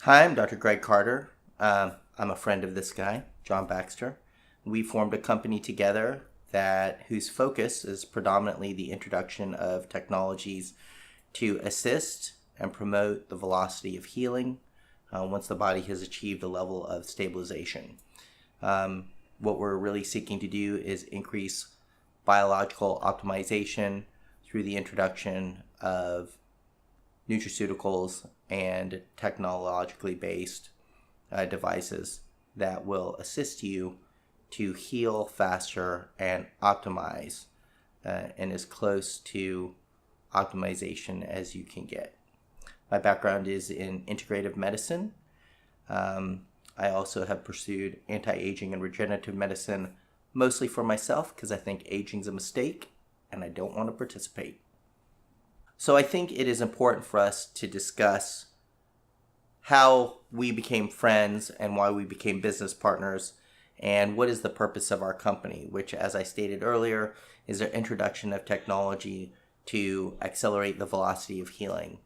Hi, I'm Dr. Greg Carter. I'm a friend of this guy, John Baxter. We formed a company together whose focus is predominantly the introduction of technologies to assist and promote the velocity of healing once the body has achieved a level of stabilization. What we're really seeking to do is increase biological optimization through the introduction of nutraceuticals and technologically based devices that will assist you to heal faster and optimize and as close to optimization as you can get. My background is in integrative medicine. I also have pursued anti-aging and regenerative medicine mostly for myself because I think aging's a mistake and I don't want to participate. So I think it is important for us to discuss how we became friends and why we became business partners and what is the purpose of our company, which, as I stated earlier, is the introduction of technology to accelerate the velocity of healing.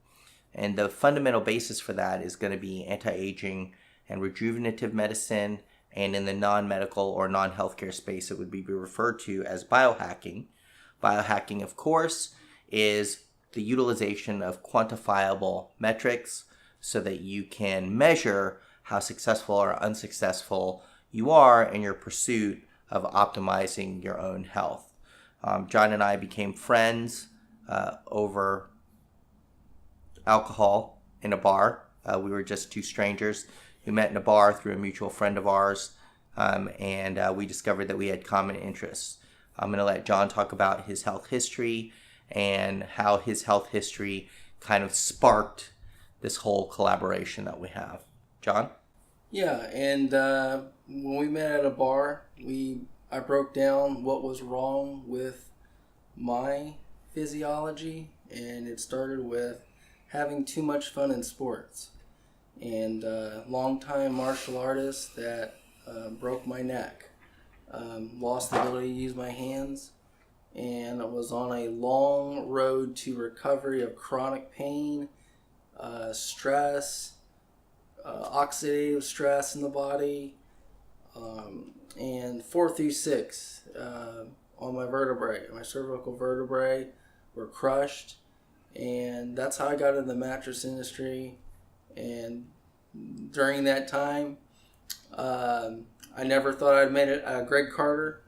And the fundamental basis for that is going to be anti-aging and rejuvenative medicine, and in the non-medical or non-healthcare space, it would be referred to as biohacking. Biohacking, of course, is the utilization of quantifiable metrics so that you can measure how successful or unsuccessful you are in your pursuit of optimizing your own health. John and I became friends over alcohol in a bar. We were just two strangers who met in a bar through a mutual friend of ours, and we discovered that we had common interests. I'm going to let John talk about his health history and how his health history kind of sparked this whole collaboration that we have. John? Yeah, and when we met at a bar, I broke down what was wrong with my physiology, and it started with having too much fun in sports. And long-time martial artist that broke my neck, lost the ability to use my hands, and I was on a long road to recovery of chronic pain, stress, oxidative stress in the body, and 4 through 6 on my vertebrae. My cervical vertebrae were crushed, and that's how I got into the mattress industry. And during that time, I never thought I'd made it Greg Carter.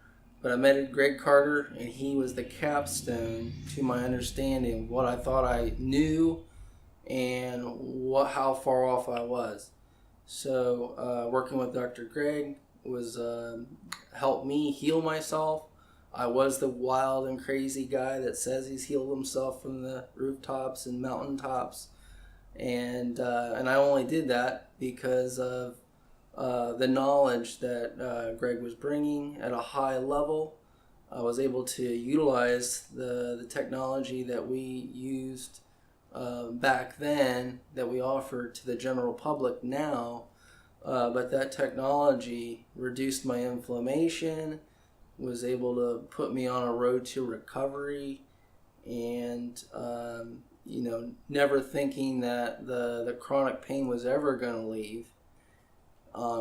But I met Greg Carter, and he was the capstone to my understanding what I thought I knew and how far off I was. So working with Dr. Greg was helped me heal myself. I was the wild and crazy guy that says he's healed himself from the rooftops and mountaintops, and I only did that because of the knowledge that Greg was bringing at a high level. I was able to utilize the technology that we used back then that we offer to the general public now, but that technology reduced my inflammation, was able to put me on a road to recovery, and never thinking that the chronic pain was ever going to leave.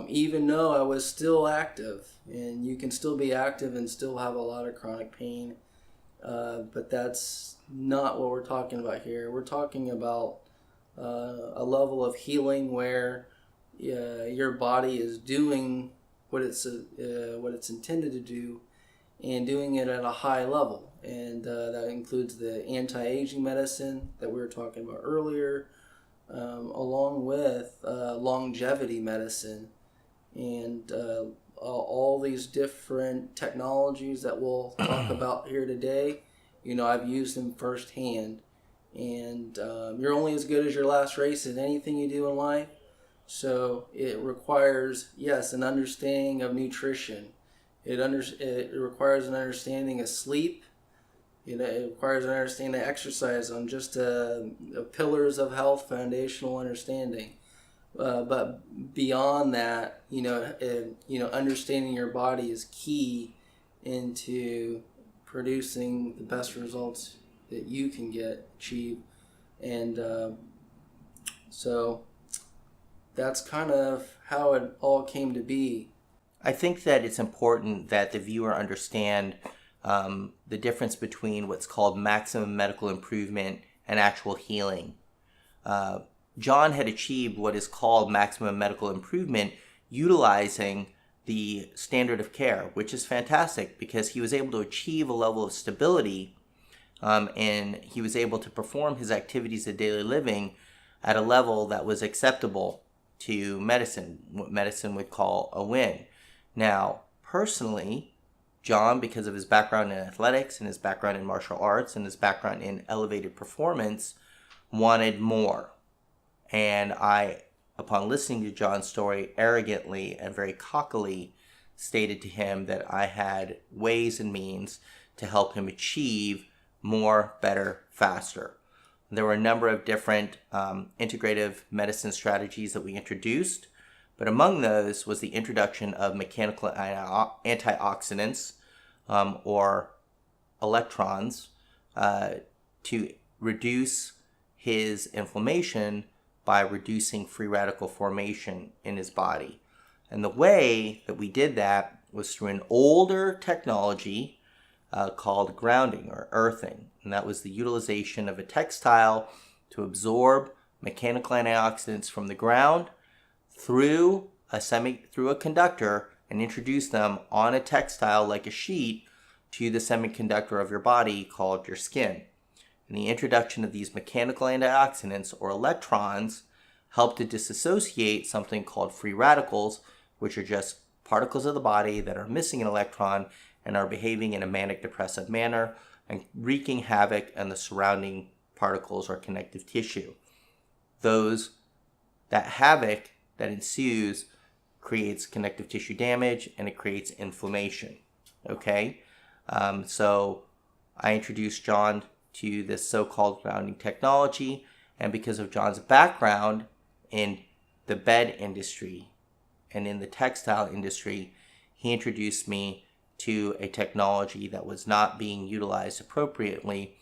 Even though I was still active, and you can still be active and still have a lot of chronic pain, but that's not what we're talking about here. We're talking about a level of healing where your body is doing what it's intended to do, and doing it at a high level, and that includes the anti-aging medicine that we were talking about earlier, along with longevity medicine, and all these different technologies that we'll talk about here today. I've used them firsthand, and you're only as good as your last race in anything you do in life. So it requires, yes, an understanding of nutrition. It requires an understanding of sleep. It requires an understanding of exercise on just pillars of health, foundational understanding. But beyond that, understanding your body is key into producing the best results that you can achieve. And so that's kind of how it all came to be. I think that it's important that the viewer understand the difference between what's called maximum medical improvement and actual healing. John had achieved what is called maximum medical improvement utilizing the standard of care, which is fantastic because he was able to achieve a level of stability, and he was able to perform his activities of daily living at a level that was acceptable to medicine, what medicine would call a win. Now, personally, John, because of his background in athletics and his background in martial arts and his background in elevated performance, wanted more. And I, upon listening to John's story, arrogantly and very cockily stated to him that I had ways and means to help him achieve more, better, faster. There were a number of different integrative medicine strategies that we introduced, but among those was the introduction of mechanical antioxidants or electrons to reduce his inflammation by reducing free radical formation in his body. And the way that we did that was through an older technology called grounding or earthing. And that was the utilization of a textile to absorb mechanical antioxidants from the ground through a conductor and introduce them on a textile like a sheet to the semiconductor of your body called your skin. And the introduction of these mechanical antioxidants or electrons help to disassociate something called free radicals, which are just particles of the body that are missing an electron and are behaving in a manic depressive manner and wreaking havoc on the surrounding particles or connective tissue. That havoc that ensues creates connective tissue damage and it creates inflammation. Okay? So I introduced John to this so-called grounding technology, and because of John's background in the bed industry and in the textile industry, he introduced me to a technology that was not being utilized appropriately,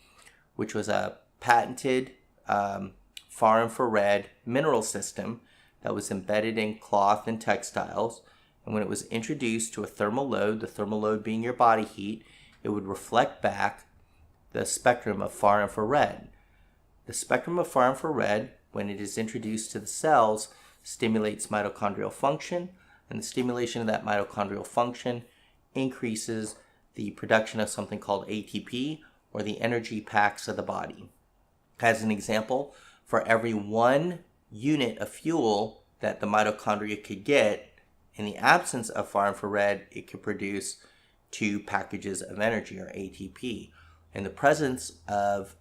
which was a patented far infrared mineral system that was embedded in cloth and textiles. And when it was introduced to a thermal load, the thermal load being your body heat, it would reflect back the spectrum of far infrared. The spectrum of far infrared, when it is introduced to the cells, stimulates mitochondrial function, and the stimulation of that mitochondrial function increases the production of something called ATP, or the energy packs of the body. As an example, for every 1 unit of fuel that the mitochondria could get, in the absence of far infrared, it could produce 2 packages of energy, or ATP. In the presence of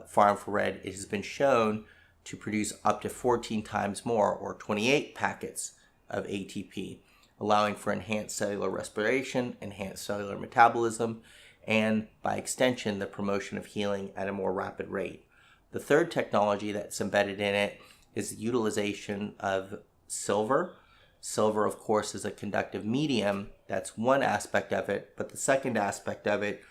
far infrared, it has been shown to produce up to 14 times more, or 28 packets of ATP, allowing for enhanced cellular respiration, enhanced cellular metabolism, and by extension, the promotion of healing at a more rapid rate. The third technology that's embedded in it is the utilization of silver. Silver, of course, is a conductive medium. That's one aspect of it, but the second aspect of it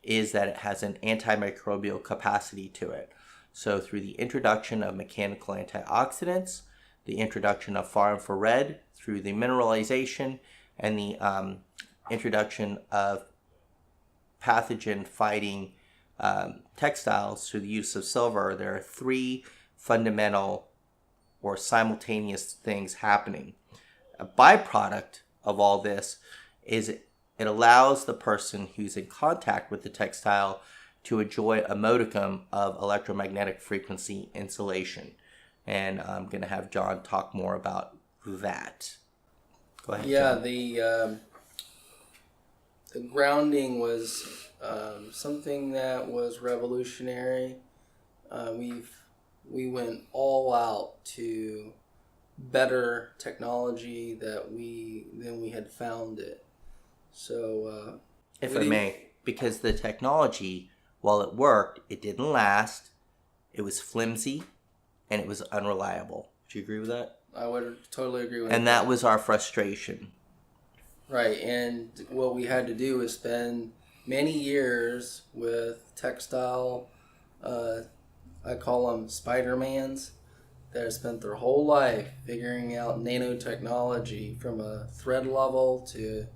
is that it has an antimicrobial capacity to it. So through the introduction of mechanical antioxidants, the introduction of far infrared, through the mineralization, and the introduction of pathogen-fighting textiles through the use of silver, there are 3 fundamental or simultaneous things happening. A byproduct of all this is it allows the person who's in contact with the textile to enjoy a modicum of electromagnetic frequency insulation. And I'm going to have John talk more about that. Go ahead. Yeah, John. the grounding was something that was revolutionary. We went all out to better technology than we had found it. So, if I may, because the technology, while it worked, it didn't last. It was flimsy, and it was unreliable. Do you agree with that? I would totally agree with that. And that was our frustration. Right, and what we had to do is spend many years with textile, I call them Spider-Mans, that have spent their whole life figuring out nanotechnology from a thread level to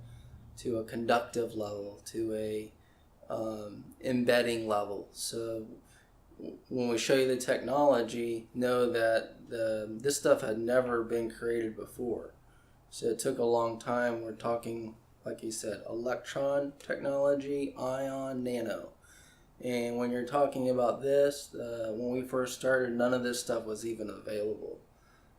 a conductive level to a embedding level. So when we show you the technology, know that this stuff had never been created before. So it took a long time. We're talking, like you said, electron technology, ion, nano. And when you're talking about this, when we first started, none of this stuff was even available.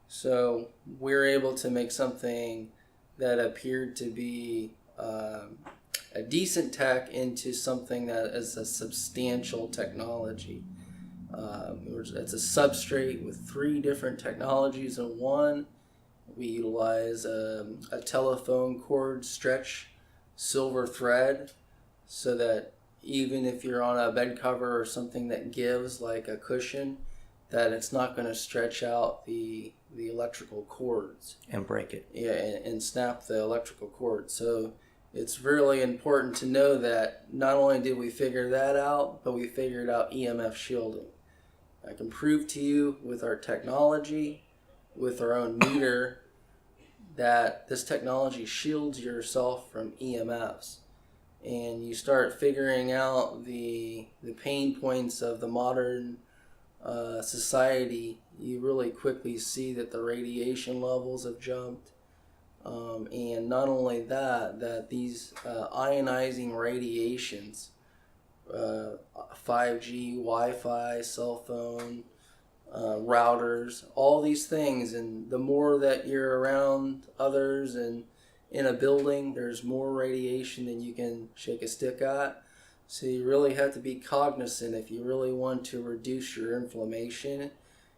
So we're able to make something that appeared to be a decent tech into something that is a substantial technology. It's a substrate with 3 different technologies in one. We utilize a telephone cord stretch silver thread so that even if you're on a bed cover or something that gives like a cushion, that it's not going to stretch out the electrical cords. And break it. Yeah, and snap the electrical cord. So it's really important to know that not only did we figure that out, but we figured out EMF shielding. I can prove to you with our technology, with our own meter, that this technology shields yourself from EMFs. And you start figuring out the pain points of the modern society, you really quickly see that the radiation levels have jumped. And not only that these ionizing radiations, 5G, Wi-Fi, cell phone, routers, all these things, and the more that you're around others and in a building, there's more radiation than you can shake a stick at. So you really have to be cognizant if you really want to reduce your inflammation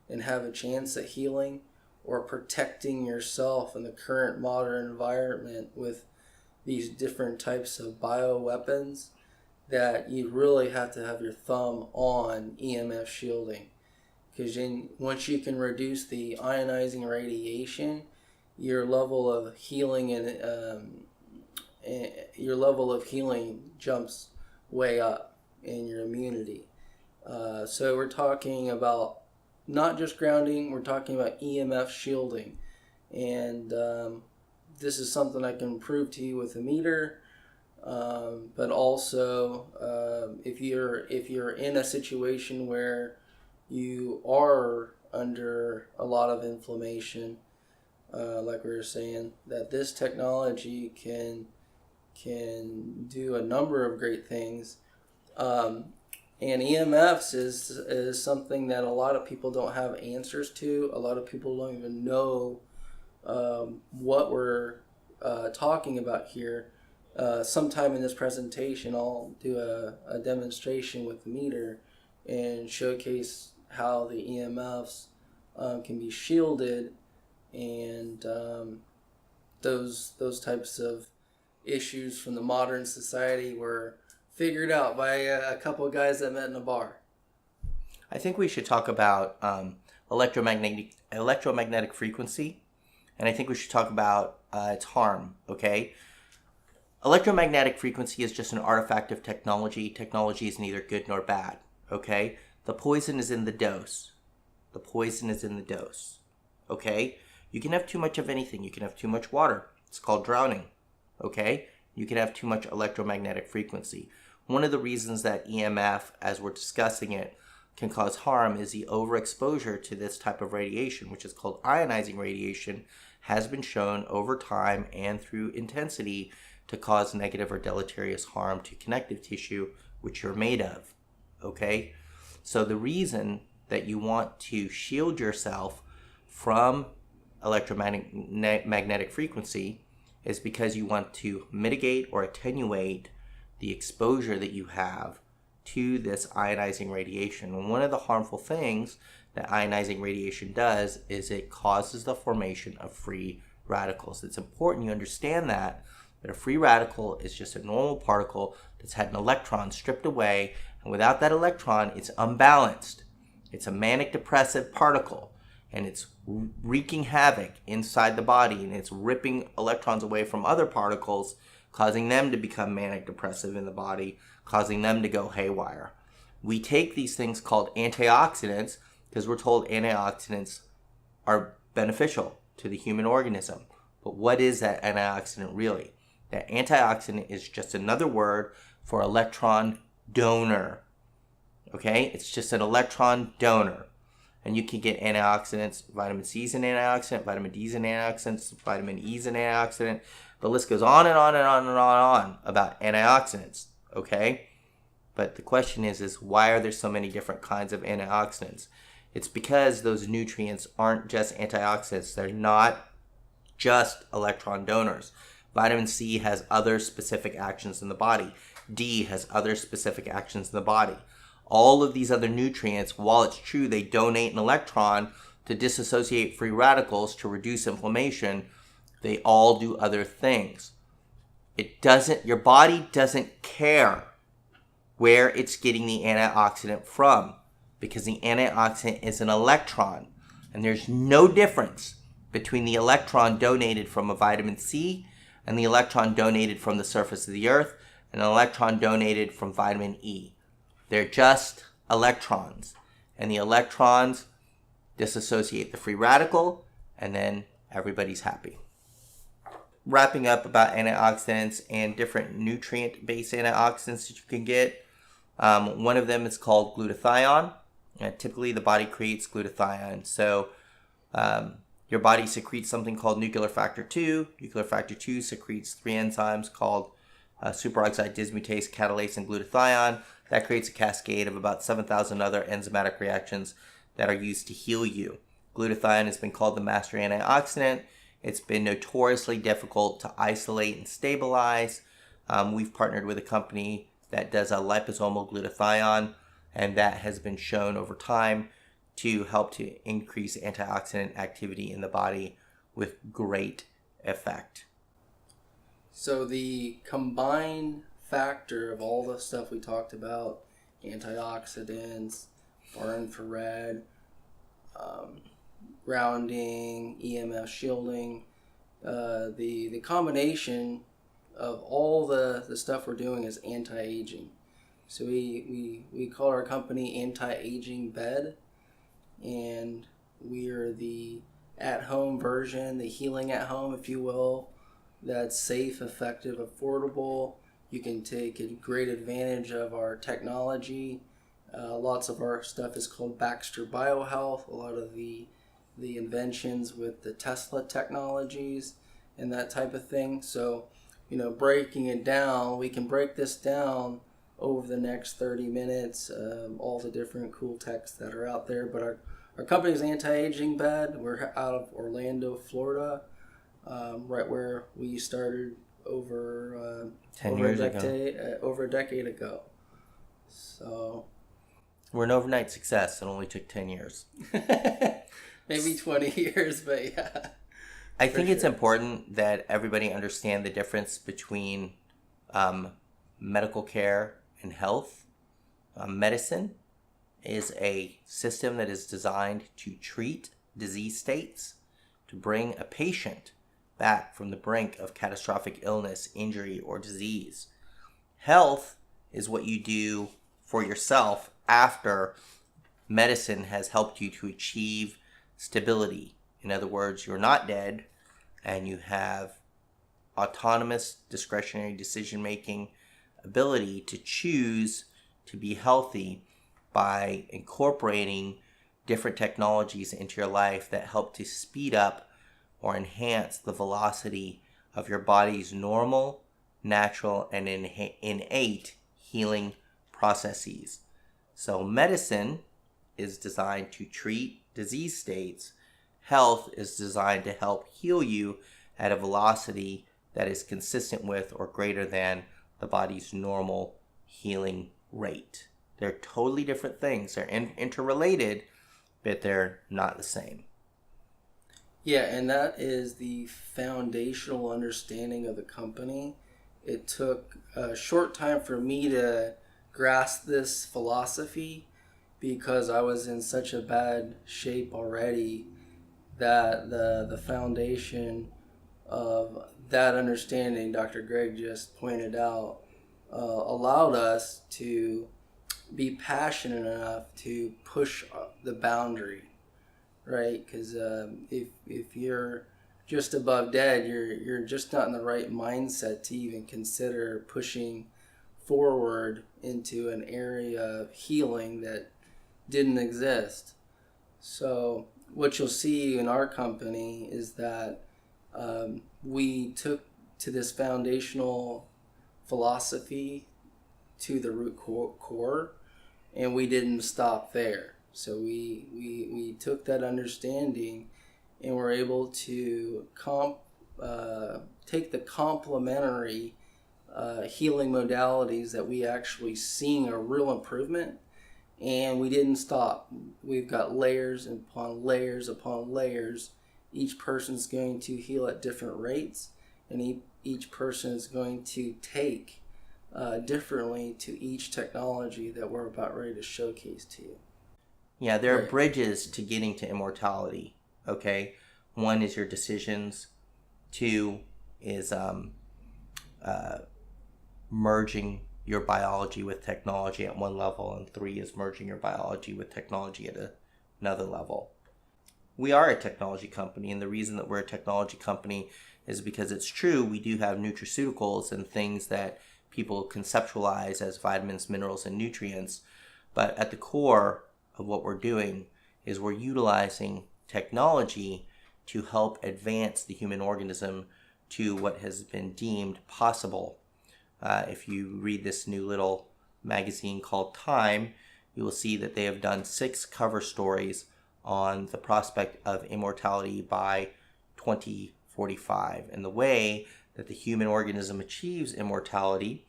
and have a chance at healing or protecting yourself in the current modern environment with these different types of bioweapons, that you really have to have your thumb on EMF shielding. Because once you can reduce the ionizing radiation, your level of healing jumps way up in your immunity. So we're talking about not just grounding, we're talking about EMF shielding. And this is something I can prove to you with a meter. But also, if you're in a situation where you are under a lot of inflammation, like we were saying, that this technology can do a number of great things. And EMFs is something that a lot of people don't have answers to. A lot of people don't even know what we're talking about here. Sometime in this presentation, I'll do a demonstration with the meter and showcase how the EMFs can be shielded, and those types of issues from the modern society were figured out by a couple of guys that met in a bar. I think we should talk about electromagnetic frequency, and I think we should talk about its harm, okay? Electromagnetic frequency is just an artifact of technology. Technology is neither good nor bad, okay? The poison is in the dose. The poison is in the dose, okay? You can have too much of anything. You can have too much water. It's called drowning, okay? You can have too much electromagnetic frequency. One of the reasons that EMF, as we're discussing it, can cause harm is the overexposure to this type of radiation, which is called ionizing radiation, has been shown over time and through intensity to cause negative or deleterious harm to connective tissue, which you're made of, okay? So the reason that you want to shield yourself from electromagnetic frequency is because you want to mitigate or attenuate the exposure that you have to this ionizing radiation. And one of the harmful things that ionizing radiation does is it causes the formation of free radicals. It's important you understand that a free radical is just a normal particle that's had an electron stripped away, and without that electron, it's unbalanced. It's a manic depressive particle, and it's wreaking havoc inside the body, and it's ripping electrons away from other particles, causing them to become manic depressive in the body, causing them to go haywire. We take these things called antioxidants because we're told antioxidants are beneficial to the human organism. But what is that antioxidant really? That antioxidant is just another word for electron donor. Okay? It's just an electron donor. And you can get antioxidants. Vitamin C is an antioxidant. Vitamin D is an antioxidant. Vitamin E is an antioxidant. The list goes on and on and on and on about antioxidants. Okay? But the question is why are there so many different kinds of antioxidants? It's because those nutrients aren't just antioxidants. They're not just electron donors. Vitamin C has other specific actions in the body. D has other specific actions in the body. All of these other nutrients, while it's true they donate an electron to disassociate free radicals to reduce inflammation, they all do other things. Your body doesn't care where it's getting the antioxidant from, because the antioxidant is an electron. And there's no difference between the electron donated from a vitamin C and the electron donated from the surface of the earth and an electron donated from vitamin E. They're just electrons. And the electrons disassociate the free radical, and then everybody's happy. Wrapping up about antioxidants and different nutrient-based antioxidants that you can get. One of them is called glutathione. Typically, the body creates glutathione. So, your body secretes something called nuclear factor 2. Nuclear factor 2 secretes 3 enzymes called superoxide dismutase, catalase, and glutathione. That creates a cascade of about 7,000 other enzymatic reactions that are used to heal you. Glutathione has been called the master antioxidant. It's been notoriously difficult to isolate and stabilize. We've partnered with a company that does a liposomal glutathione, and that has been shown over time to help to increase antioxidant activity in the body with great effect. So the combined factor of all the stuff we talked about, antioxidants, far infrared, grounding, EMF shielding, the combination of all the stuff we're doing is anti-aging. So we call our company Anti-Aging Bed, and we are the at-home version, the healing at home, if you will, that's safe, effective, affordable. You can take great advantage of our technology. Lots of our stuff is called Baxter Biohealth. A lot of the inventions with the Tesla technologies and that type of thing. So, breaking it down, we can break this down over the next 30 minutes, all the different cool techs that are out there. But our company's Anti-Aging Bed. We're out of Orlando, Florida, right where we started over 10 years ago. Over a decade ago. So we're an overnight success. It only took 10 years. Maybe 20 years, but yeah. I think it's important that everybody understand the difference between medical care and health. Medicine is a system that is designed to treat disease states, to bring a patient back from the brink of catastrophic illness, injury, or disease. Health is what you do for yourself after medicine has helped you to achieve stability. In other words, you're not dead, and you have autonomous discretionary decision-making ability to choose to be healthy by incorporating different technologies into your life that help to speed up or enhance the velocity of your body's normal, natural, and innate healing processes. So medicine is designed to treat disease states. Health is designed to help heal you at a velocity that is consistent with or greater than the body's normal healing rate. They're totally different things. They're interrelated, but they're not the same. Yeah, and that is the foundational understanding of the company. It took a short time for me to grasp this philosophy because I was in such a bad shape already that the foundation of that understanding Dr. Greg just pointed out allowed us to be passionate enough to push the boundary, right? Because if you're just above dead, you're just not in the right mindset to even consider pushing forward into an area of healing that didn't exist. So what you'll see in our company is that we took to this foundational philosophy to the root core, and we didn't stop there. So we took that understanding and were able to take the complementary healing modalities that we actually seen a real improvement, and we didn't stop. We've got layers upon layers upon layers. Each person's going to heal at different rates, and each person is going to take differently to each technology that we're about ready to showcase to you. Yeah, there are bridges to getting to immortality, okay? One is your decisions. Two is merging your biology with technology at one level. And three is merging your biology with technology at another level. We are a technology company, and the reason that we're a technology company is because it's true. We do have nutraceuticals and things that people conceptualize as vitamins, minerals, and nutrients. But at the core of what we're doing is we're utilizing technology to help advance the human organism to what has been deemed possible. If you read this new little magazine called Time, you will see that they have done 6 cover stories on the prospect of immortality by 2045. And the way that the human organism achieves immortality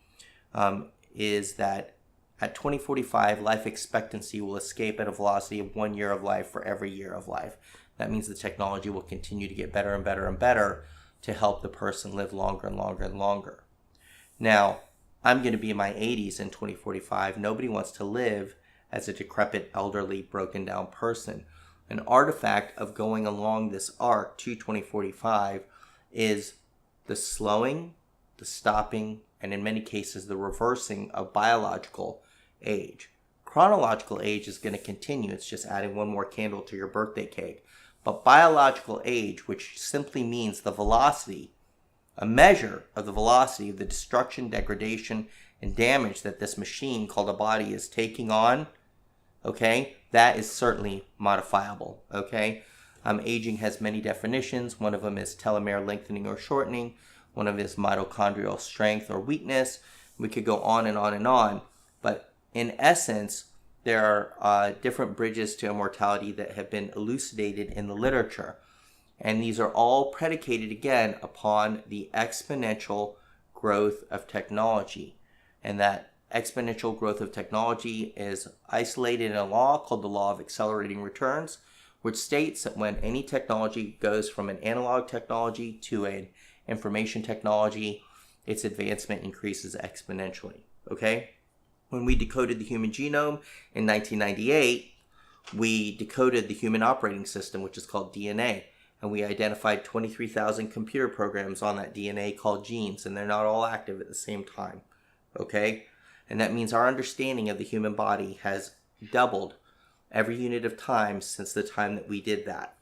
is that at 2045, life expectancy will escape at a velocity of 1 year of life for every year of life. That means the technology will continue to get better and better and better to help the person live longer and longer and longer. Now, I'm going to be in my 80s in 2045. Nobody wants to live as a decrepit, elderly, broken down person. An artifact of going along this arc to 2045 is the slowing, the stopping, and in many cases the reversing of biological age. Chronological age is going to continue. It's just adding one more candle to your birthday cake. But biological age, which simply means the velocity, a measure of the velocity of the destruction, degradation, and damage that this machine called a body is taking on, okay, that is certainly modifiable, okay? Aging has many definitions. One of them is telomere lengthening or shortening. One of them is mitochondrial strength or weakness. We could go on and on and on. But in essence, there are different bridges to immortality that have been elucidated in the literature. And these are all predicated, again, upon the exponential growth of technology. And that exponential growth of technology is isolated in a law called the law of accelerating returns, which states that when any technology goes from an analog technology to an information technology, its advancement increases exponentially, okay? When we decoded the human genome in 1998, we decoded the human operating system, which is called DNA. And we identified 23,000 computer programs on that DNA called genes, and they're not all active at the same time, okay? And that means our understanding of the human body has doubled every unit of time since the time that we did that.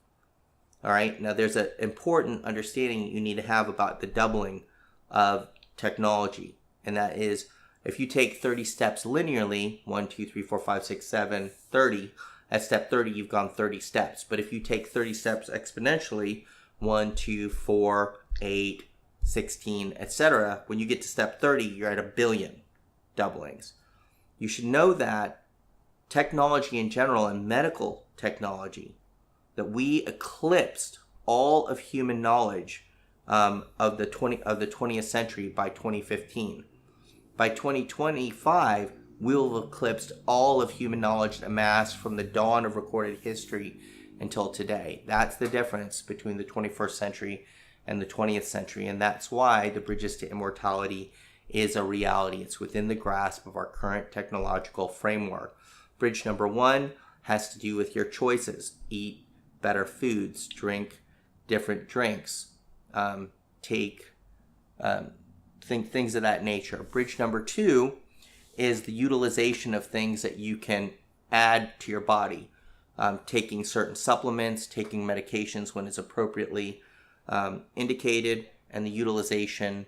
All right, now there's an important understanding you need to have about the doubling of technology, and that is if you take 30 steps linearly, 1, 2, 3, 4, 5, 6, 7, 30, at step 30, you've gone 30 steps. But if you take 30 steps exponentially, 1, 2, 4, 8, 16, etc., when you get to step 30, you're at 1 billion doublings. You should know that technology in general and medical technology, that we eclipsed all of human knowledge of the 20th century by 2015. By 2025, we'll have eclipsed all of human knowledge amassed from the dawn of recorded history until today. That's the difference between the 21st century and the 20th century, and that's why the bridges to immortality is a reality. It's within the grasp of our current technological framework. Bridge number 1 has to do with your choices. Eat better foods, drink different drinks, things of that nature. Bridge number 2 is the utilization of things that you can add to your body. taking certain supplements, taking medications when it's appropriately indicated, and the utilization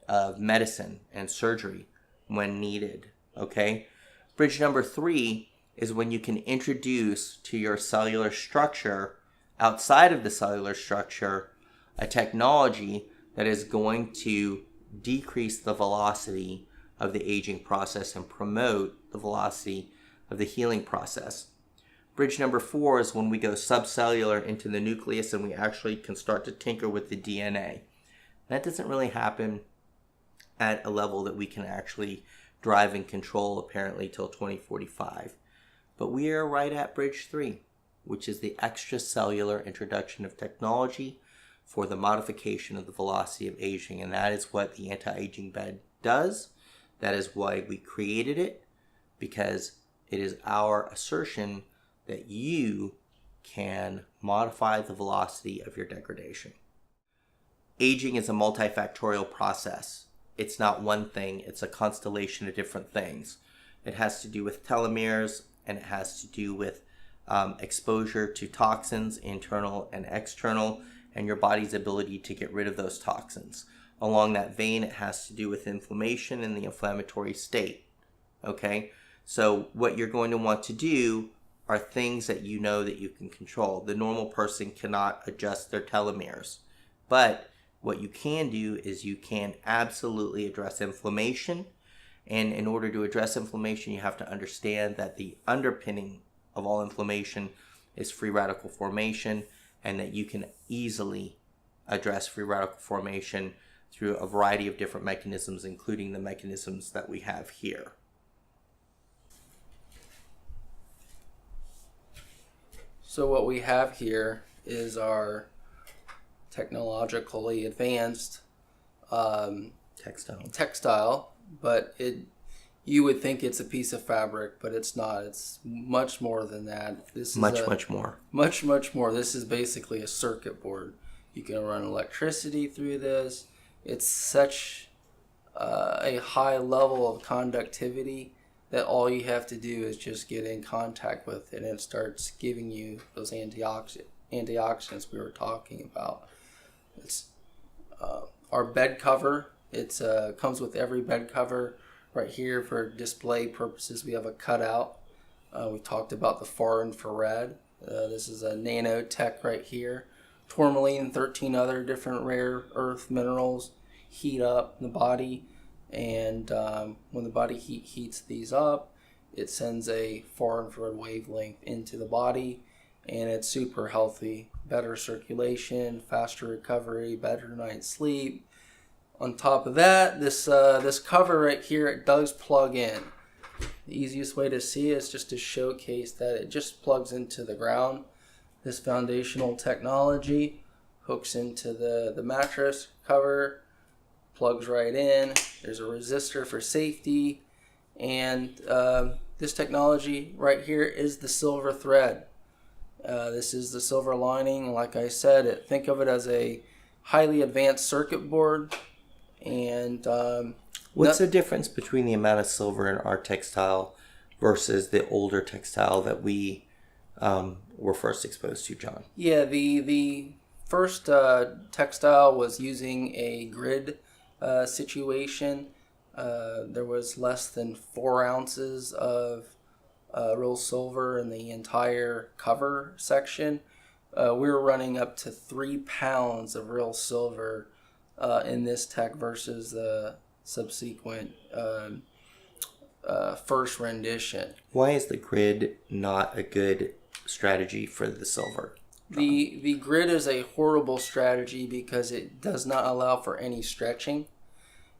of medicine and surgery when needed. Okay? Bridge number 3 is when you can introduce to your cellular structure, outside of the cellular structure, a technology that is going to decrease the velocity of the aging process and promote the velocity of the healing process. Bridge number 4 is when we go subcellular into the nucleus and we actually can start to tinker with the DNA. That doesn't really happen at a level that we can actually drive and control apparently till 2045. But we are right at bridge 3, which is the extracellular introduction of technology for the modification of the velocity of aging. And that is what the anti-aging bed does. That is why we created it, because it is our assertion that you can modify the velocity of your degradation. Aging is a multifactorial process. It's not one thing, it's a constellation of different things. It has to do with telomeres, and it has to do with exposure to toxins, internal and external, and your body's ability to get rid of those toxins. Along that vein, it has to do with inflammation and the inflammatory state. Okay? So what you're going to want to do are things that you know that you can control. The normal person cannot adjust their telomeres. But what you can do is you can absolutely address inflammation. And in order to address inflammation, you have to understand that the underpinning of all inflammation is free radical formation, and that you can easily address free radical formation through a variety of different mechanisms, including the mechanisms that we have here. So what we have here is our technologically advanced textile, but you would think it's a piece of fabric, but it's not. It's much more than that. This is much more. Much more. This is basically a circuit board. You can run electricity through this. It's such a high level of conductivity that all you have to do is just get in contact with it, and it starts giving you those antioxidants we were talking about. It's our bed cover. It's comes with every bed cover. Right here for display purposes, we have a cutout. We talked about the far infrared. This is a nanotech right here. Tourmaline and 13 other different rare earth minerals heat up the body, and when the body heats these up, it sends a far infrared wavelength into the body, and it's super healthy. Better circulation, faster recovery, better night's sleep. On top of that, this cover right here, it does plug in. The easiest way to see it is just to showcase that it just plugs into the ground. This foundational technology hooks into the mattress cover, plugs right in. There's a resistor for safety, and this technology right here is the silver thread. This is the silver lining. Like I said, think of it as a highly advanced circuit board. And what's the difference between the amount of silver in our textile versus the older textile that we were first exposed to, John? Yeah, the first textile was using a grid situation. There was less than 4 ounces of real silver in the entire cover section. We were running up to 3 pounds of real silver in this tech versus the subsequent first rendition. Why is the grid not a good strategy for the silver? The grid is a horrible strategy because it does not allow for any stretching.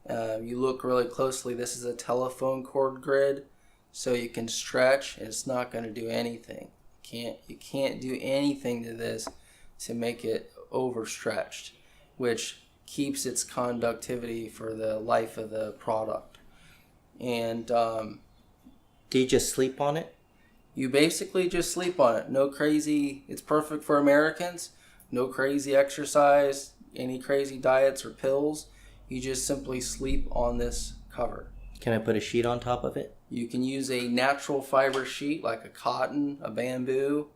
You look really closely, this is a telephone cord grid, so you can stretch, and it's not going to do anything. You can't do anything to this to make it overstretched, which keeps its conductivity for the life of the product. And do you just sleep on it? You basically just sleep on it. No crazy, it's perfect for Americans. No crazy exercise, any crazy diets or pills. You just simply sleep on this cover. Can I put a sheet on top of it? You can use a natural fiber sheet like a cotton, a bamboo,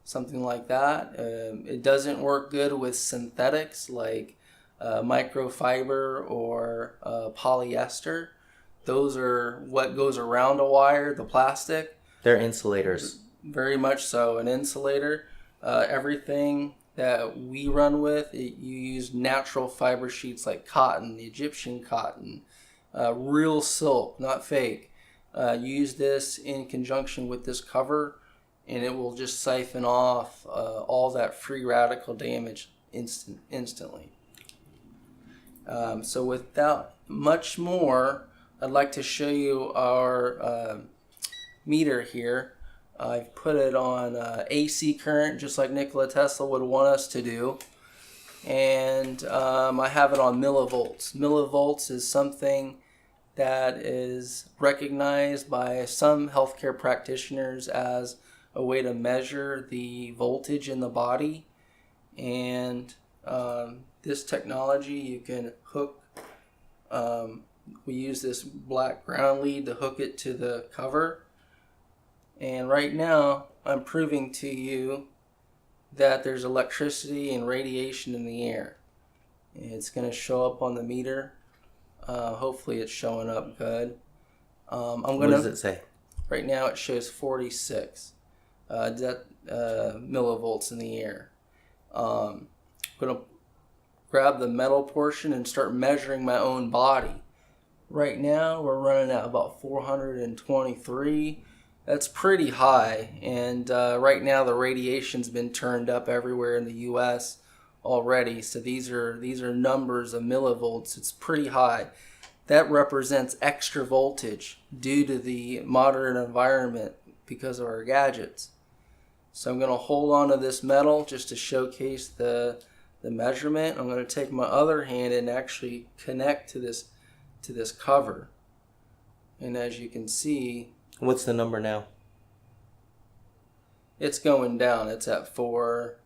something like that. It doesn't work good with synthetics like microfiber or polyester. Those are what goes around a wire, the plastic. They're insulators. Very much so, an insulator. Everything that we run with, you use natural fiber sheets like cotton, the Egyptian cotton, real silk, not fake. You use this in conjunction with this cover, and it will just siphon off all that free radical damage instantly. So without much more, I'd like to show you our meter here. I've put it on AC current, just like Nikola Tesla would want us to do. And I have it on millivolts. Millivolts is something that is recognized by some healthcare practitioners as a way to measure the voltage in the body. And this technology, you can hook, we use this black ground lead to hook it to the cover. And right now, I'm proving to you that there's electricity and radiation in the air. It's going to show up on the meter. Hopefully it's showing up good. What does it say? Right now it shows 46 millivolts in the air. I'm going to grab the metal portion and start measuring my own body. Right now we're running at about 423. That's pretty high, and right now the radiation's been turned up everywhere in the U.S. already. So these are numbers of millivolts. It's pretty high. That represents extra voltage due to the modern environment because of our gadgets. So I'm going to hold on to this metal just to showcase the measurement. I'm going to take my other hand and actually connect to this cover. And as you can see, what's the number now? It's going down. It's at 4.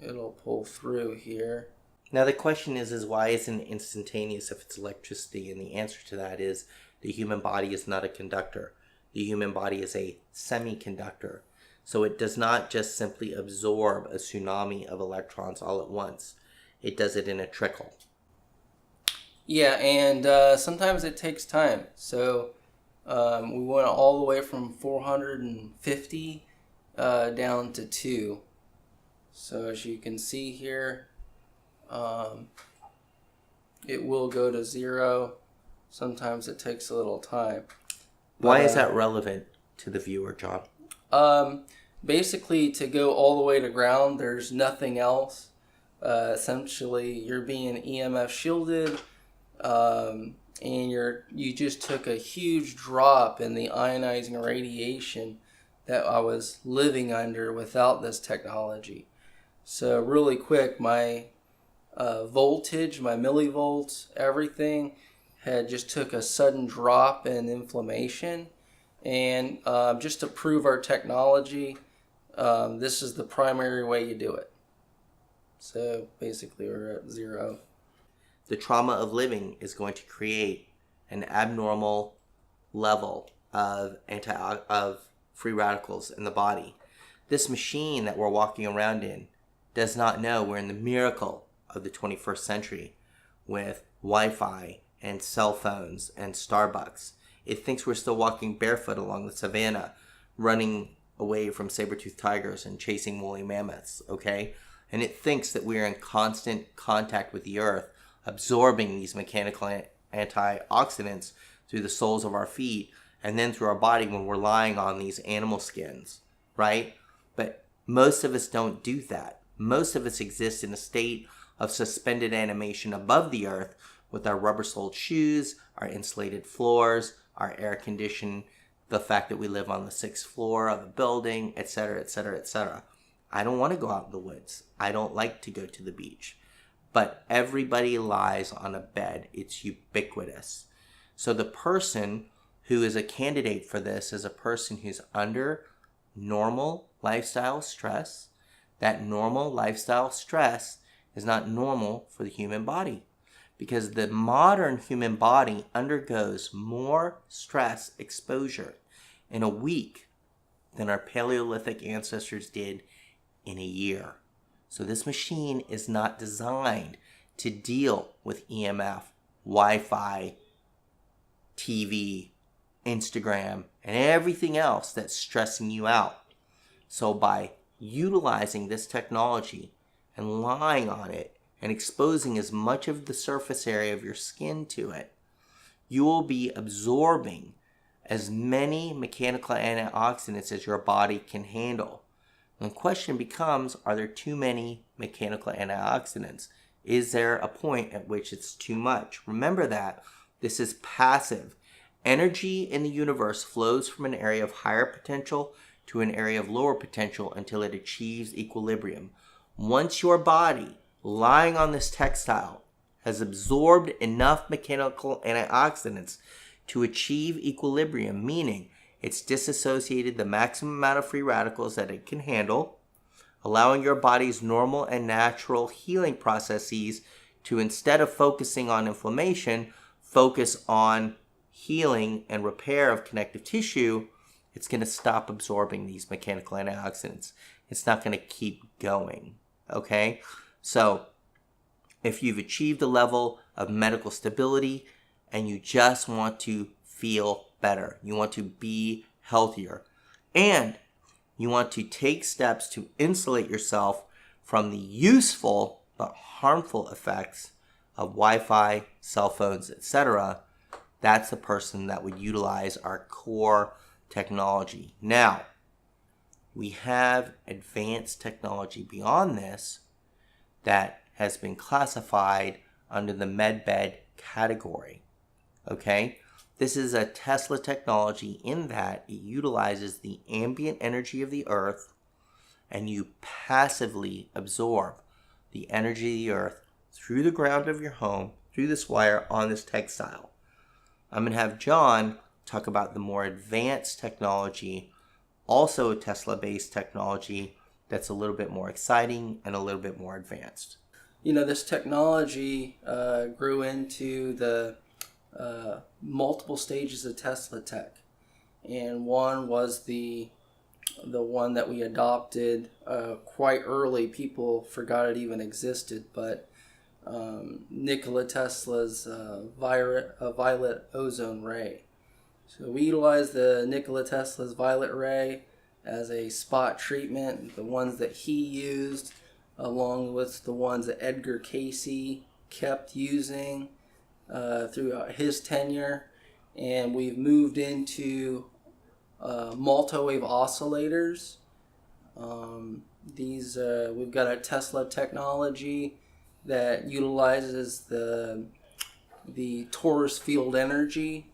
It'll pull through here. Now the question is why isn't it instantaneous if it's electricity? And the answer to that is the human body is not a conductor. The human body is a semiconductor. So it does not just simply absorb a tsunami of electrons all at once. It does it in a trickle. Yeah, and sometimes it takes time. So we went all the way from 450 down to 2. So as you can see here, it will go to 0. Sometimes it takes a little time. Why is that relevant to the viewer, John? Basically, to go all the way to ground, there's nothing else. Essentially, you're being EMF shielded. And you just took a huge drop in the ionizing radiation that I was living under without this technology. So really quick, my voltage, my millivolts, everything had just took a sudden drop in inflammation. And just to prove our technology, this is the primary way you do it. So basically we're at 0. The trauma of living is going to create an abnormal level of free radicals in the body. This machine that we're walking around in does not know we're in the miracle of the 21st century with Wi-Fi and cell phones and Starbucks. It thinks we're still walking barefoot along the savannah, running away from saber-toothed tigers and chasing woolly mammoths, okay? And it thinks that we're in constant contact with the earth, absorbing these mechanical antioxidants through the soles of our feet and then through our body when we're lying on these animal skins, right? But most of us don't do that. Most of us exist in a state of suspended animation above the earth with our rubber-soled shoes, our insulated floors, our air conditioning, the fact that we live on the 6th floor of a building, etc., etc., etc. I don't want to go out in the woods. I don't like to go to the beach. But everybody lies on a bed. It's ubiquitous. So the person who is a candidate for this is a person who's under normal lifestyle stress. That normal lifestyle stress is not normal for the human body because the modern human body undergoes more stress exposure in a week than our Paleolithic ancestors did in a year. So this machine is not designed to deal with EMF, Wi-Fi, TV, Instagram, and everything else that's stressing you out. So by utilizing this technology and lying on it and exposing as much of the surface area of your skin to it, you will be absorbing as many mechanical antioxidants as your body can handle. And the question becomes, are there too many mechanical antioxidants? Is there a point at which it's too much? Remember that this is passive. Energy in the universe flows from an area of higher potential to an area of lower potential until it achieves equilibrium. Once your body, lying on this textile, has absorbed enough mechanical antioxidants to achieve equilibrium, meaning it's disassociated the maximum amount of free radicals that it can handle, allowing your body's normal and natural healing processes to, instead of focusing on inflammation, focus on healing and repair of connective tissue, it's going to stop absorbing these mechanical antioxidants. It's not going to keep going, okay? So if you've achieved a level of medical stability and you just want to feel better, you want to be healthier, and you want to take steps to insulate yourself from the useful but harmful effects of Wi-Fi, cell phones, etc., that's the person that would utilize our core technology. Now, we have advanced technology beyond this that has been classified under the MedBed category. Okay? This is a Tesla technology in that it utilizes the ambient energy of the earth and you passively absorb the energy of the earth through the ground of your home, through this wire on this textile. I'm going to have John talk about the more advanced technology, also Tesla-based technology that's a little bit more exciting and a little bit more advanced. You know, this technology grew into the multiple stages of Tesla tech, and one was the one that we adopted quite early. People forgot it even existed, but Nikola Tesla's violet ozone ray. So we utilize the Nikola Tesla's violet ray as a spot treatment, the ones that he used, along with the ones that Edgar Casey kept using throughout his tenure. And we've moved into multi-wave oscillators. We've got a Tesla technology that utilizes the torus field energy,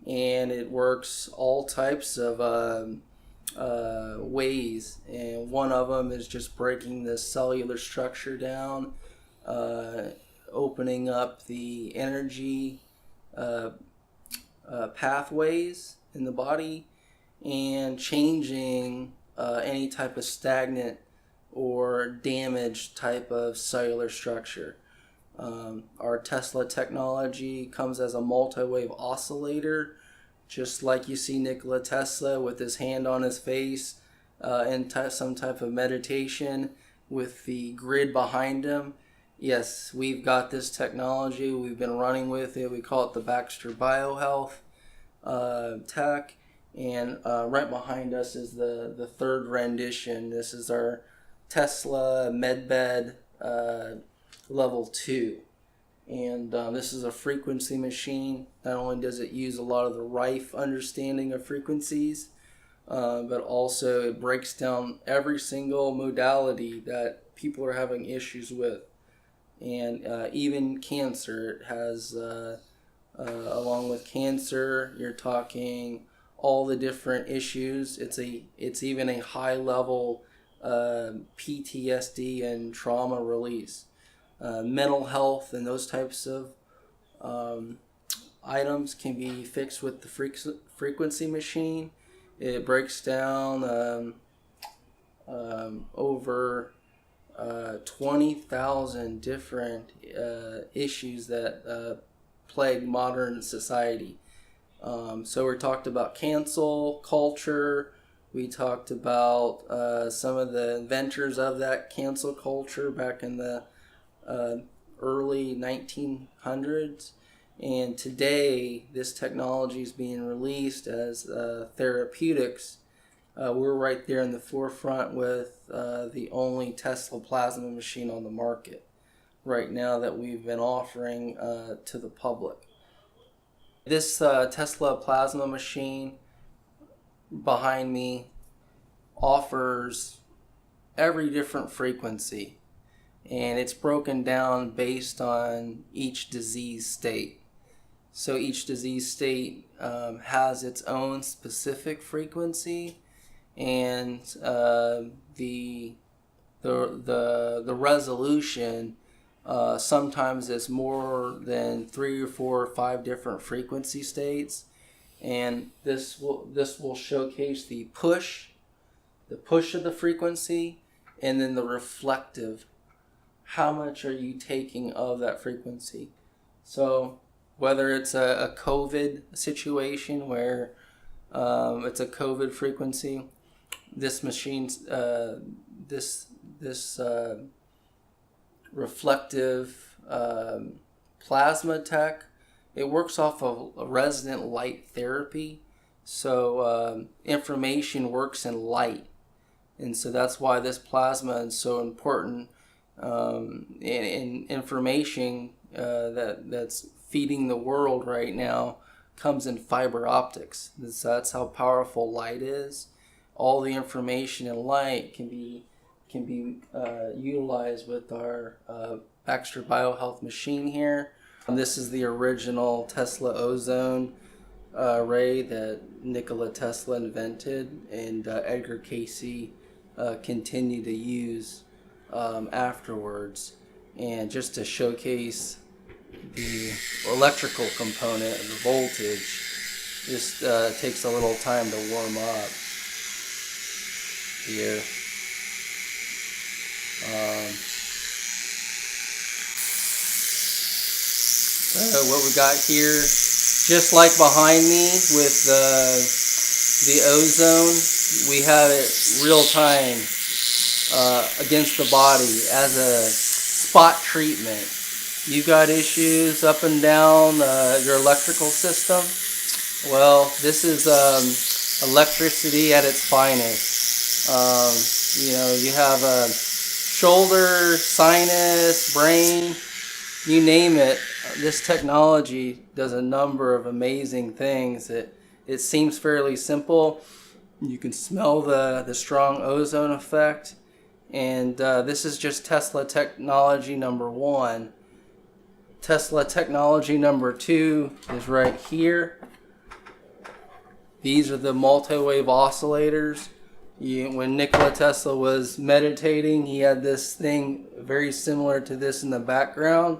and it works all types of ways. And one of them is just breaking the cellular structure down, opening up the energy pathways in the body, and changing any type of stagnant or damaged type of cellular structure. Our Tesla technology comes as a multi-wave oscillator, just like you see Nikola Tesla with his hand on his face in some type of meditation with the grid behind him. Yes, we've got this technology. We've been running with it. We call it the Baxter Biohealth tech. And right behind us is the third rendition. This is our Tesla MedBed level 2. And this is a frequency machine. Not only does it use a lot of the rife understanding of frequencies, but also it breaks down every single modality that people are having issues with. And even cancer, it has, along with cancer, you're talking all the different issues. It's even a high level PTSD and trauma release. Mental health and those types of items can be fixed with the frequency machine. It breaks down over 20,000 different issues that plague modern society. So we talked about cancel culture. We talked about some of the inventors of that cancel culture back in the early 1900s. And today, this technology is being released as therapeutics. We're right there in the forefront with the only Tesla plasma machine on the market right now that we've been offering to the public. This Tesla plasma machine behind me offers every different frequency, and it's broken down based on each disease state. So each disease state has its own specific frequency, and the resolution sometimes is more than 3 or 4 or 5 different frequency states. And this will showcase the push of the frequency, and then the reflective. How much are you taking of that frequency? So whether it's a COVID situation where it's a COVID frequency, this machine's this reflective plasma tech, it works off of a resonant light therapy. So information works in light, and so that's why this plasma is so important. In information that's feeding the world right now comes in fiber optics. That's how powerful light is. All the information in light can be utilized with our Baxter Biohealth machine here. This is the original Tesla Ozone Ray that Nikola Tesla invented, and Edgar Cayce continued to use afterwards. And just to showcase the electrical component of the voltage, just takes a little time to warm up here. So what we got here, just like behind me with the ozone, we have it real time against the body as a spot treatment. You've got issues up and down your electrical system. Well, this is electricity at its finest. You have a shoulder, sinus, brain, you name it. This technology does a number of amazing things. It seems fairly simple. You can smell the strong ozone effect. And this is just Tesla technology number 1. Tesla technology number 2 is right here. These are the multi-wave oscillators. When Nikola Tesla was meditating, he had this thing very similar to this in the background.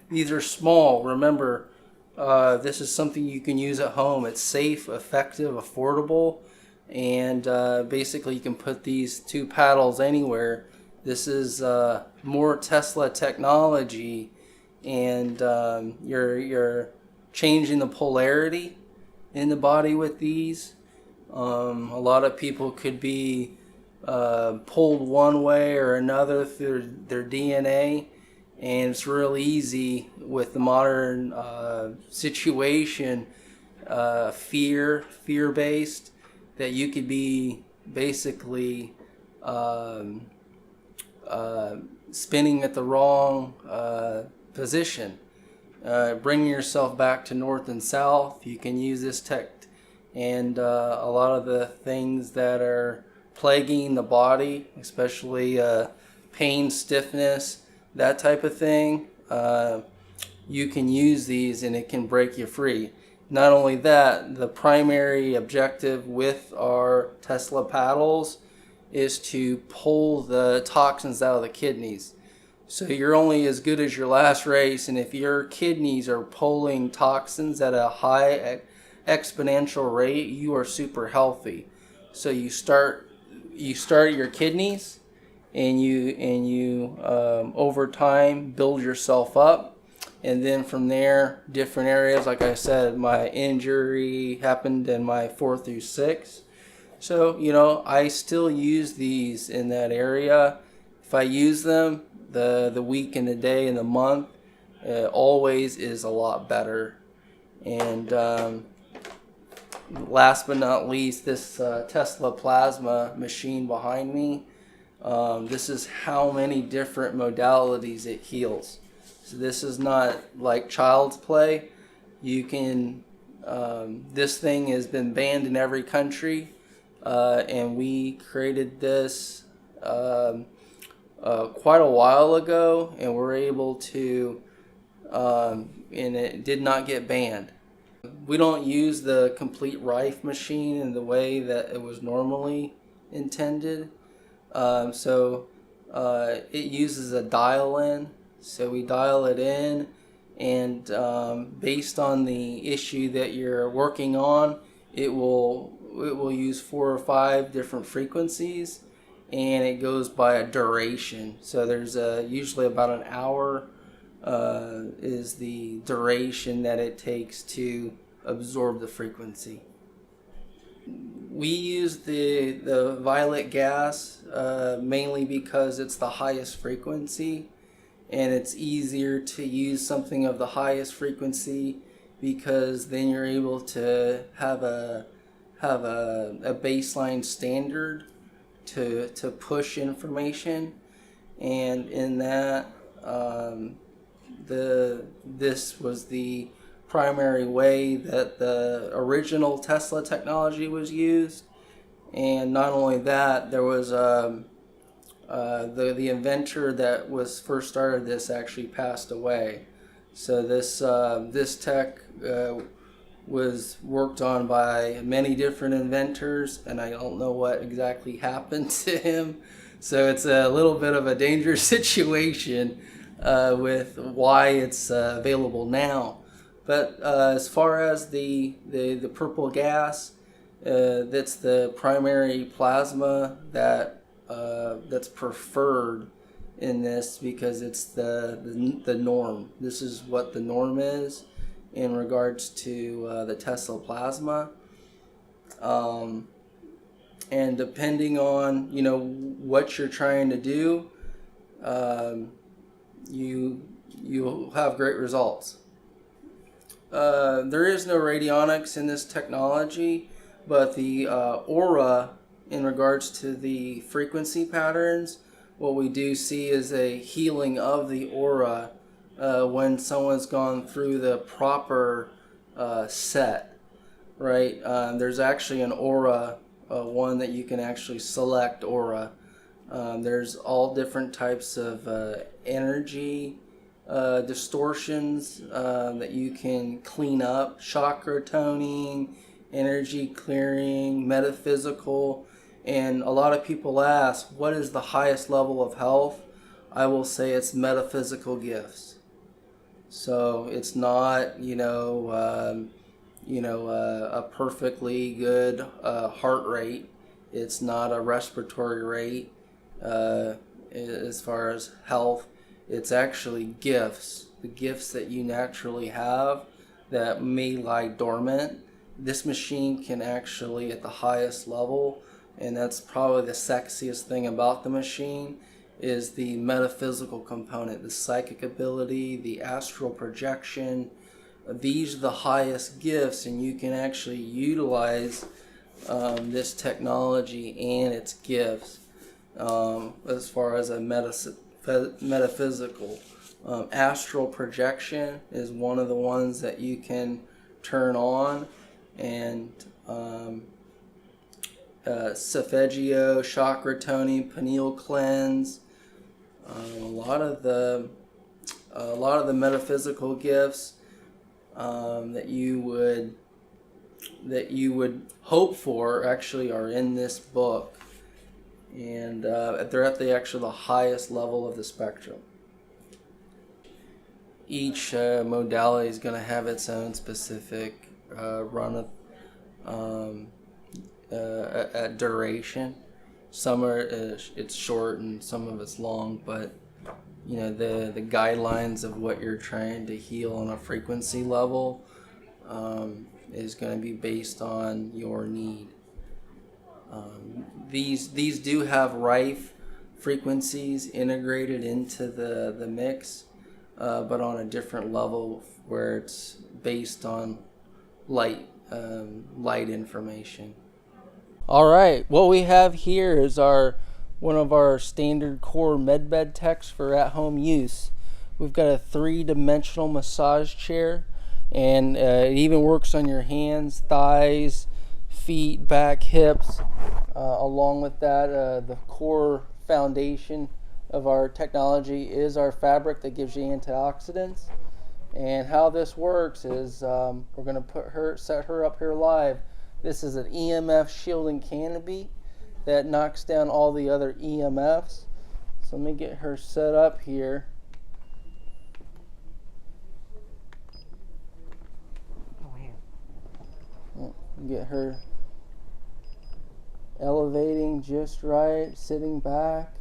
These are small. Remember, this is something you can use at home. It's safe, effective, affordable, and basically you can put these 2 paddles anywhere. This is more Tesla technology, and you're changing the polarity in the body with these. A lot of people could be pulled one way or another through their DNA, and it's real easy with the modern situation, fear-based, that you could be basically spinning at the wrong position, bringing yourself back to north and south. You can use this tech, and a lot of the things that are plaguing the body, especially pain, stiffness, that type of thing, you can use these and it can break you free. Not only that, the primary objective with our Tesla paddles is to pull the toxins out of the kidneys. So you're only as good as your last race, and if your kidneys are pulling toxins at a high exponential rate, you are super healthy. So you start your kidneys, and you over time build yourself up, and then from there, different areas. Like I said, my injury happened in my 4 through 6. So, I still use these in that area. If I use them, the week and the day and the month, always is a lot better. And last but not least, this Tesla plasma machine behind me, this is how many different modalities it heals. So this is not like child's play. You can, this thing has been banned in every country, and we created this quite a while ago, and we're able to, and it did not get banned. We don't use the complete rife machine in the way that it was normally intended. So it uses a dial-in. So we dial it in, and based on the issue that you're working on, it will use 4 or 5 different frequencies, and it goes by a duration. So there's usually about an hour is the duration that it takes to absorb the frequency. We use the violet gas mainly because it's the highest frequency, and it's easier to use something of the highest frequency because then you're able to have a baseline standard to push information, and in that this was the primary way that the original Tesla technology was used. And not only that, there was the inventor that was first started this actually passed away. So this tech was worked on by many different inventors, and I don't know what exactly happened to him. So it's a little bit of a dangerous situation with why it's available now. But as far as the purple gas, that's the primary plasma that's preferred in this because it's the norm. This is what the norm is in regards to the Tesla plasma. And depending on what you're trying to do, you'll have great results. There is no radionics in this technology, but the aura in regards to the frequency patterns, what we do see is a healing of the aura when someone's gone through the proper set, right? There's actually an aura, one that you can actually select aura. There's all different types of energy distortions that you can clean up: chakra toning, energy clearing, metaphysical. And a lot of people ask, what is the highest level of health? I will say it's metaphysical gifts. So it's not a perfectly good heart rate. It's not a respiratory rate as far as health. It's actually gifts, the gifts that you naturally have that may lie dormant. This machine can actually, at the highest level, and that's probably the sexiest thing about the machine, is the metaphysical component, the psychic ability, the astral projection. These are the highest gifts, and you can actually utilize this technology and its gifts as far as a metaphysical. Astral projection is one of the ones that you can turn on, and Solfeggio, chakra toning, pineal cleanse. A lot of the metaphysical gifts that you would hope for actually are in this book, and they're at the highest level of the spectrum. Each modality is going to have its own specific run of at duration. Some are it's short and some of it's long, but the guidelines of what you're trying to heal on a frequency level is going to be based on your need. These do have rife frequencies integrated into the mix, but on a different level where it's based on light information. All right, what we have here is one of our standard core medbed techs for at-home use. We've got a 3-dimensional massage chair, and it even works on your hands, thighs, feet, back, hips. Along with that, the core foundation of our technology is our fabric that gives you antioxidants. And how this works is we're going to set her up here live. This is an EMF shielding canopy that knocks down all the other EMFs. So let me get her set up here. Get her elevating just right, sitting back.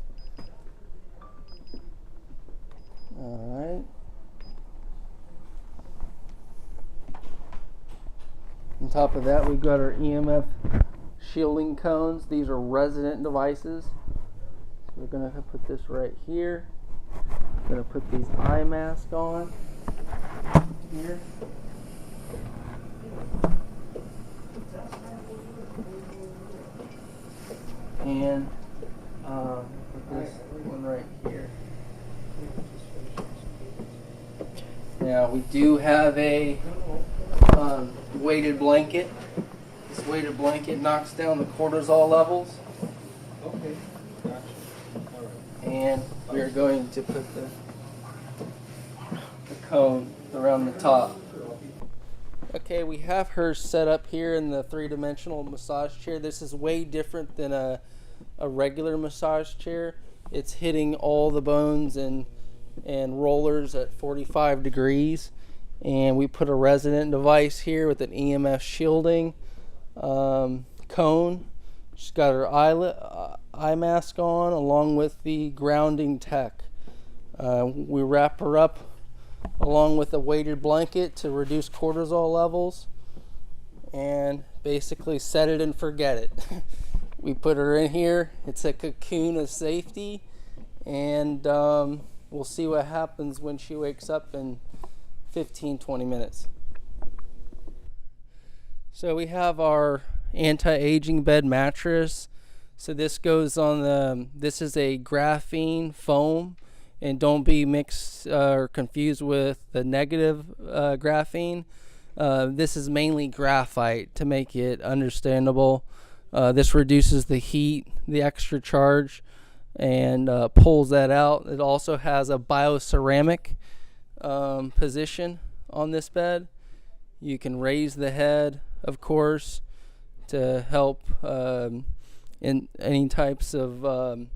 All right. On top of that, we've got our EMF shielding cones. These are resident devices. So we're going to put this right here. We're going to put these eye masks on here. And put this one right here. Now we do have a weighted blanket. This weighted blanket knocks down the cortisol levels. Okay, gotcha. All right. And we are going to put the cone around the top. Okay, we have her set up here in the 3-dimensional massage chair. This is way different than a regular massage chair. It's hitting all the bones and rollers at 45 degrees. And we put a resonant device here with an EMF shielding cone. She's got her eye mask on along with the grounding tech. We wrap her up along with a weighted blanket to reduce cortisol levels and basically set it and forget it. We put her in here. It's a cocoon of safety, and we'll see what happens when she wakes up in 15-20 minutes. So we have our anti-aging bed mattress. So this goes on this is a graphene foam, and don't be mixed or confused with the negative graphene. This is mainly graphite to make it understandable. This reduces the heat, the extra charge, and pulls that out. It also has a bioceramic position on this bed. You can raise the head, of course, to help in any types of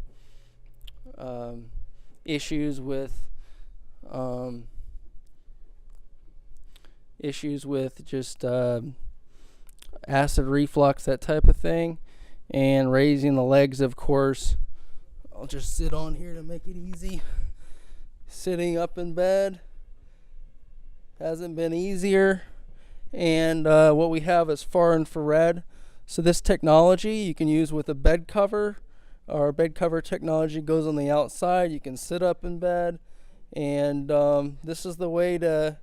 issues with just acid reflux, that type of thing. And raising the legs, of course. I'll just sit on here to make it easy. Sitting up in bed hasn't been easier. And what we have is far infrared. So this technology you can use with a bed cover. Our bed cover technology goes on the outside. You can sit up in bed, and this is the way to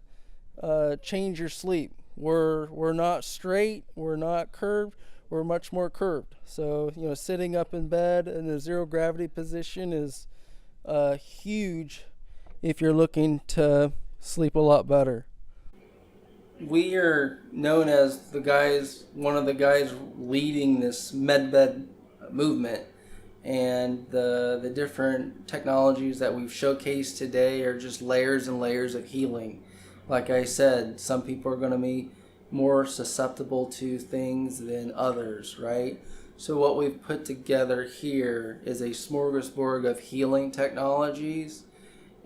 change your sleep. We're not straight, we're not curved, we're much more curved. So sitting up in bed in a zero gravity position is huge if you're looking to sleep a lot better. We are known as one of the guys leading this medbed movement. And the different technologies that we've showcased today are just layers and layers of healing. Like I said, some people are going to be more susceptible to things than others, right? So what we've put together here is a smorgasbord of healing technologies,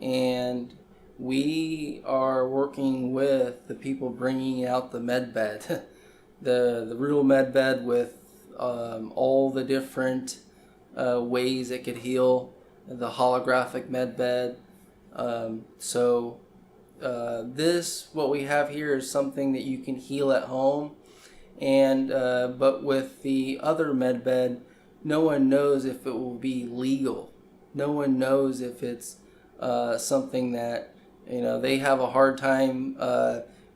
and we are working with the people bringing out the medbed, the real medbed with all the different ways it could heal, the holographic medbed. What we have here is something that you can heal at home, And but with the other med bed, no one knows if it will be legal. No one knows if it's something that, they have a hard time.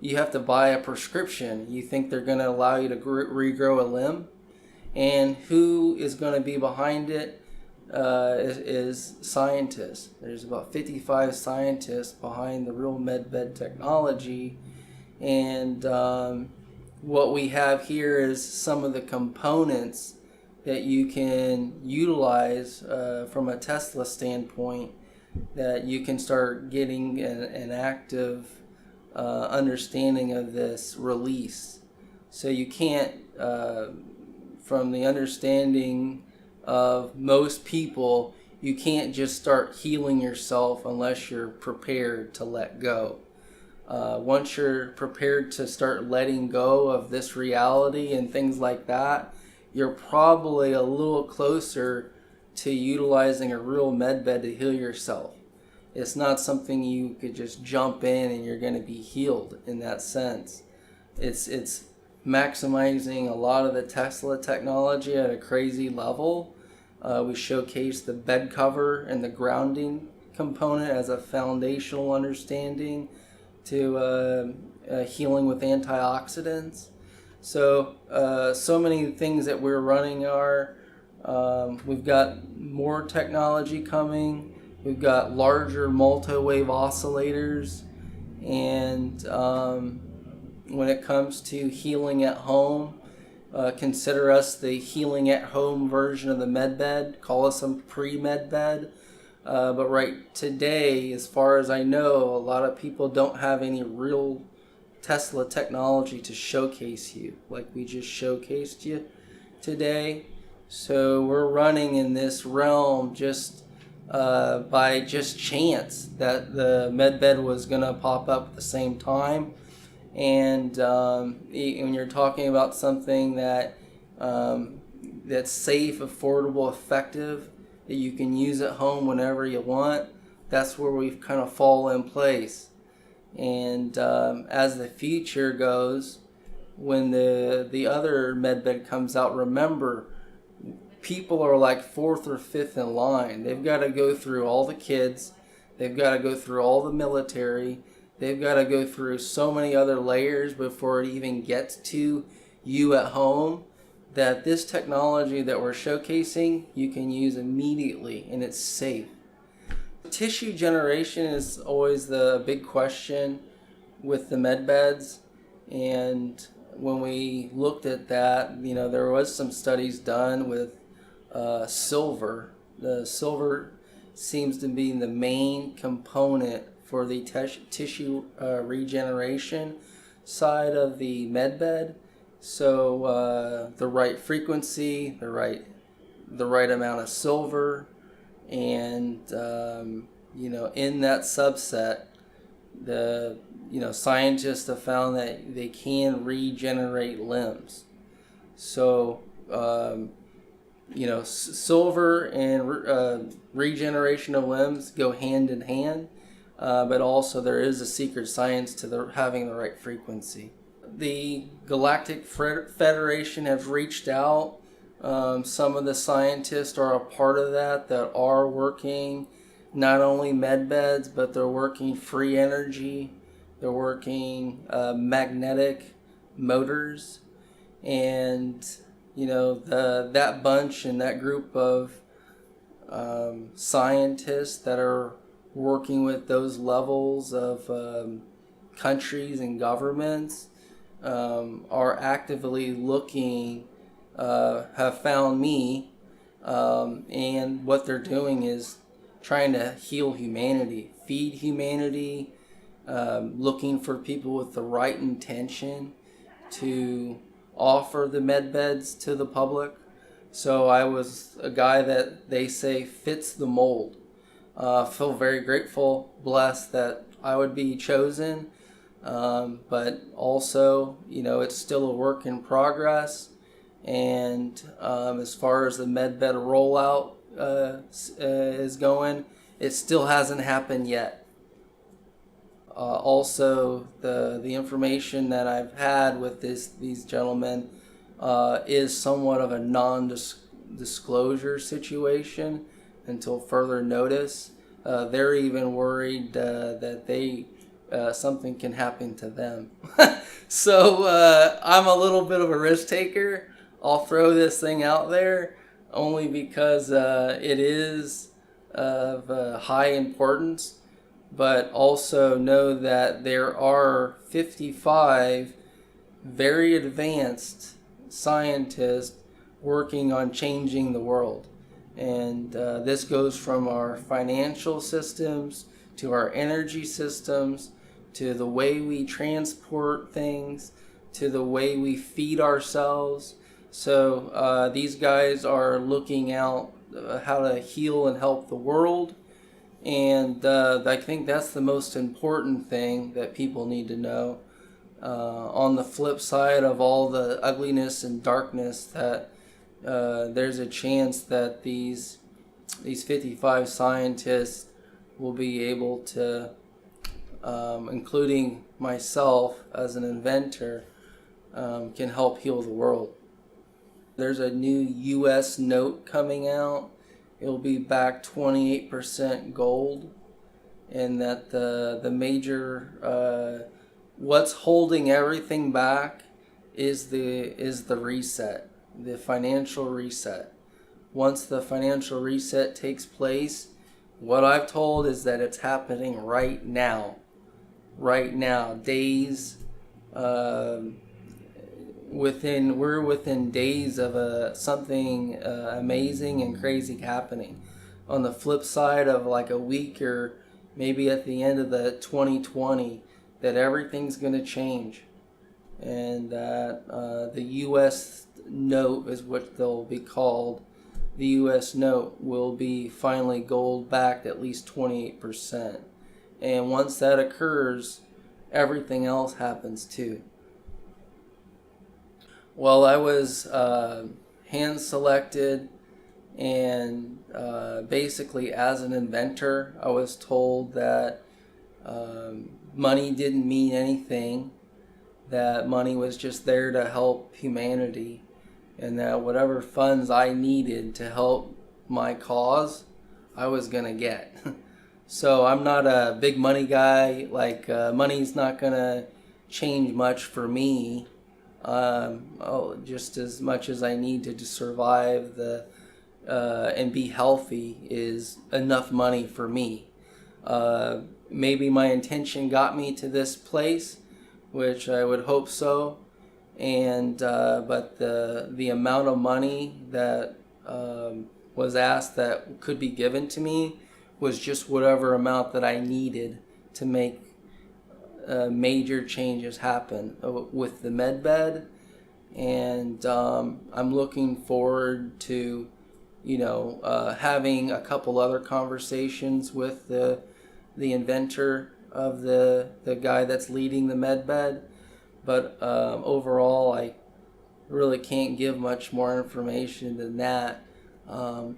You have to buy a prescription. You think they're going to allow you to regrow a limb? And who is going to be behind it is scientists. There's about 55 scientists behind the real medbed technology. And what we have here is some of the components that you can utilize from a Tesla standpoint, that you can start getting an active understanding of this release. So you can't, from the understanding of most people, you can't just start healing yourself unless you're prepared to let go. Once you're prepared to start letting go of this reality and things like that, you're probably a little closer to utilizing a real medbed to heal yourself. It's not something you could just jump in and you're going to be healed in that sense. It's maximizing a lot of the Tesla technology at a crazy level. We showcase the bed cover and the grounding component as a foundational understanding to healing with antioxidants. So many things that we're running are, we've got more technology coming. We've got larger multi-wave oscillators. And when it comes to healing at home, consider us the healing at home version of the medbed. Call us a pre-medbed. But right today, as far as I know, a lot of people don't have any real Tesla technology to showcase you like we just showcased you today. So we're running in this realm just by just chance that the medbed was going to pop up at the same time. And when you're talking about something that that's safe, affordable, effective, that you can use at home whenever you want, that's where we've kind of fall in place. And as the future goes, when the other medbed comes out, remember, people are like fourth or fifth in line. They've got to go through all the kids. They've got to go through all the military. They've got to go through so many other layers before it even gets to you at home, that this technology that we're showcasing, you can use immediately and it's safe. Tissue generation is always the big question with the medbeds. And when we looked at that, there was some studies done with silver. The silver seems to be the main component for the tissue regeneration side of the medbed. So the right frequency, the right amount of silver, and in that subset, the scientists have found that they can regenerate limbs. So silver and regeneration of limbs go hand in hand, but also there is a secret science to having the right frequency. The Galactic Federation has reached out. Some of the scientists are a part of that are working not only medbeds, but they're working free energy. They're working magnetic motors. And, that bunch and that group of scientists that are working with those levels of countries and governments are actively looking, have found me, and what they're doing is trying to heal humanity, feed humanity, looking for people with the right intention to offer the medbeds to the public. So I was a guy that they say fits the mold. Feel very grateful, blessed that I would be chosen. But also, it's still a work in progress. And as far as the medbed rollout is going, it still hasn't happened yet. Also, the information that I've had with these gentlemen is somewhat of a non-disclosure situation until further notice. They're even worried that something can happen to them. So I'm a little bit of a risk taker. I'll throw this thing out there only because it is of high importance, but also know that there are 55 very advanced scientists working on changing the world. And this goes from our financial systems to our energy systems to the way we transport things to the way we feed ourselves. So these guys are looking out how to heal and help the world. And I think that's the most important thing that people need to know. On the flip side of all the ugliness and darkness, that there's a chance that these 55 scientists will be able to, including myself as an inventor, can help heal the world. There's a new U.S. note coming out. It'll be back 28% gold, and that the major what's holding everything back is the reset, the financial reset. Once the financial reset takes place, what I've told is that it's happening right now. Right now, days. We're within days of something amazing and crazy happening. On the flip side of like a week or maybe at the end of the 2020, that everything's going to change, and that the U.S. note is what they'll be called. The U.S. note will be finally gold backed at least 28%, and once that occurs, everything else happens too. Well, I was hand selected, and basically as an inventor, I was told that money didn't mean anything, that money was just there to help humanity, and that whatever funds I needed to help my cause, I was going to get. So I'm not a big money guy. Like money's not going to change much for me. Just as much as I need to survive and be healthy is enough money for me. Maybe my intention got me to this place, which I would hope so, and but the amount of money that was asked that could be given to me was just whatever amount that I needed to make major changes happen with the med bed. And I'm looking forward to having a couple other conversations with the inventor of the guy that's leading the med bed. But overall, I really can't give much more information than that.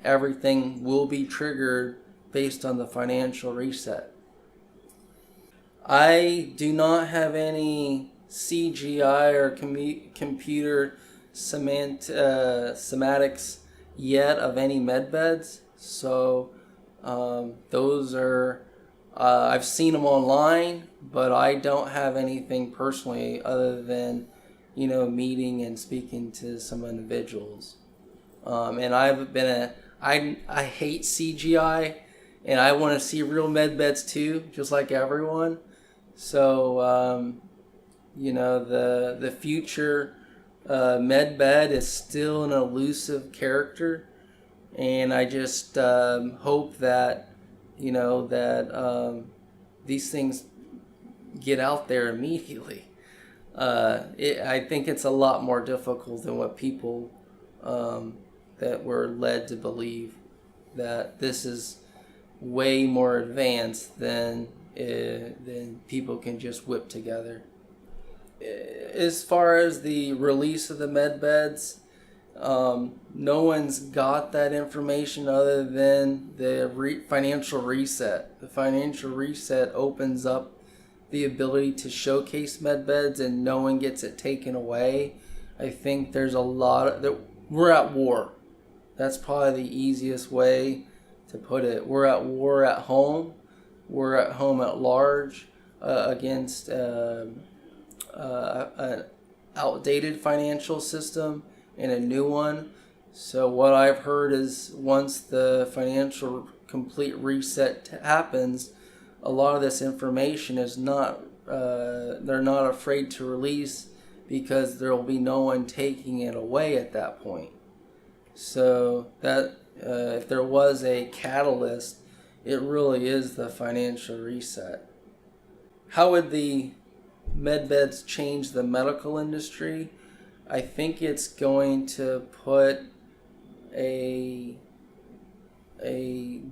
Everything will be triggered based on the financial reset. I do not have any CGI or computer semantics yet of any med beds. So those are, I've seen them online, but I don't have anything personally other than, meeting and speaking to some individuals. And I've been I hate CGI, and I want to see real med beds too, just like everyone. So, the future med bed is still an elusive character, and I just hope that, these things get out there immediately. I think it's a lot more difficult than what people that were led to believe, that this is way more advanced than people can just whip together. As far as the release of the med beds, no one's got that information other than the financial reset. The financial reset opens up the ability to showcase med beds and no one gets it taken away. I think there's a lot of that. We're at war. That's probably the easiest way to put it. We're at war at home. We're at home at large against an outdated financial system and a new one. So what I've heard is once the financial complete reset happens, a lot of this information is not, they're not afraid to release because there will be no one taking it away at that point. So that if there was a catalyst, it really is the financial reset. How would the med beds change the medical industry? I think it's going to put a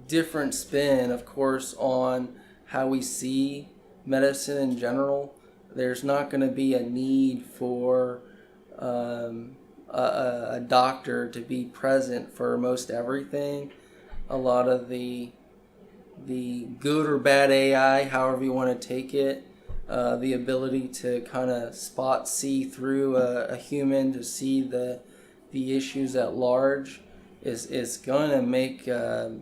different spin, of course, on how we see medicine in general. There's not going to be a need for a doctor to be present for most everything. A lot of the good or bad AI, however you want to take it, the ability to kind of see through a human to see the issues at large is going to make a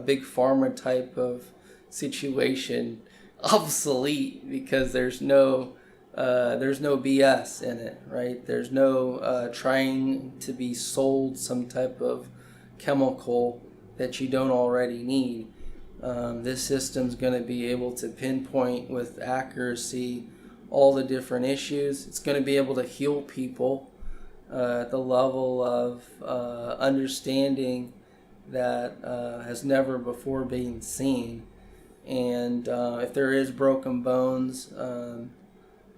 big pharma type of situation obsolete, because there's no BS in it, right? There's no trying to be sold some type of chemical that you don't already need. This system's going to be able to pinpoint with accuracy all the different issues. It's going to be able to heal people at the level of understanding that has never before been seen. And if there is broken bones,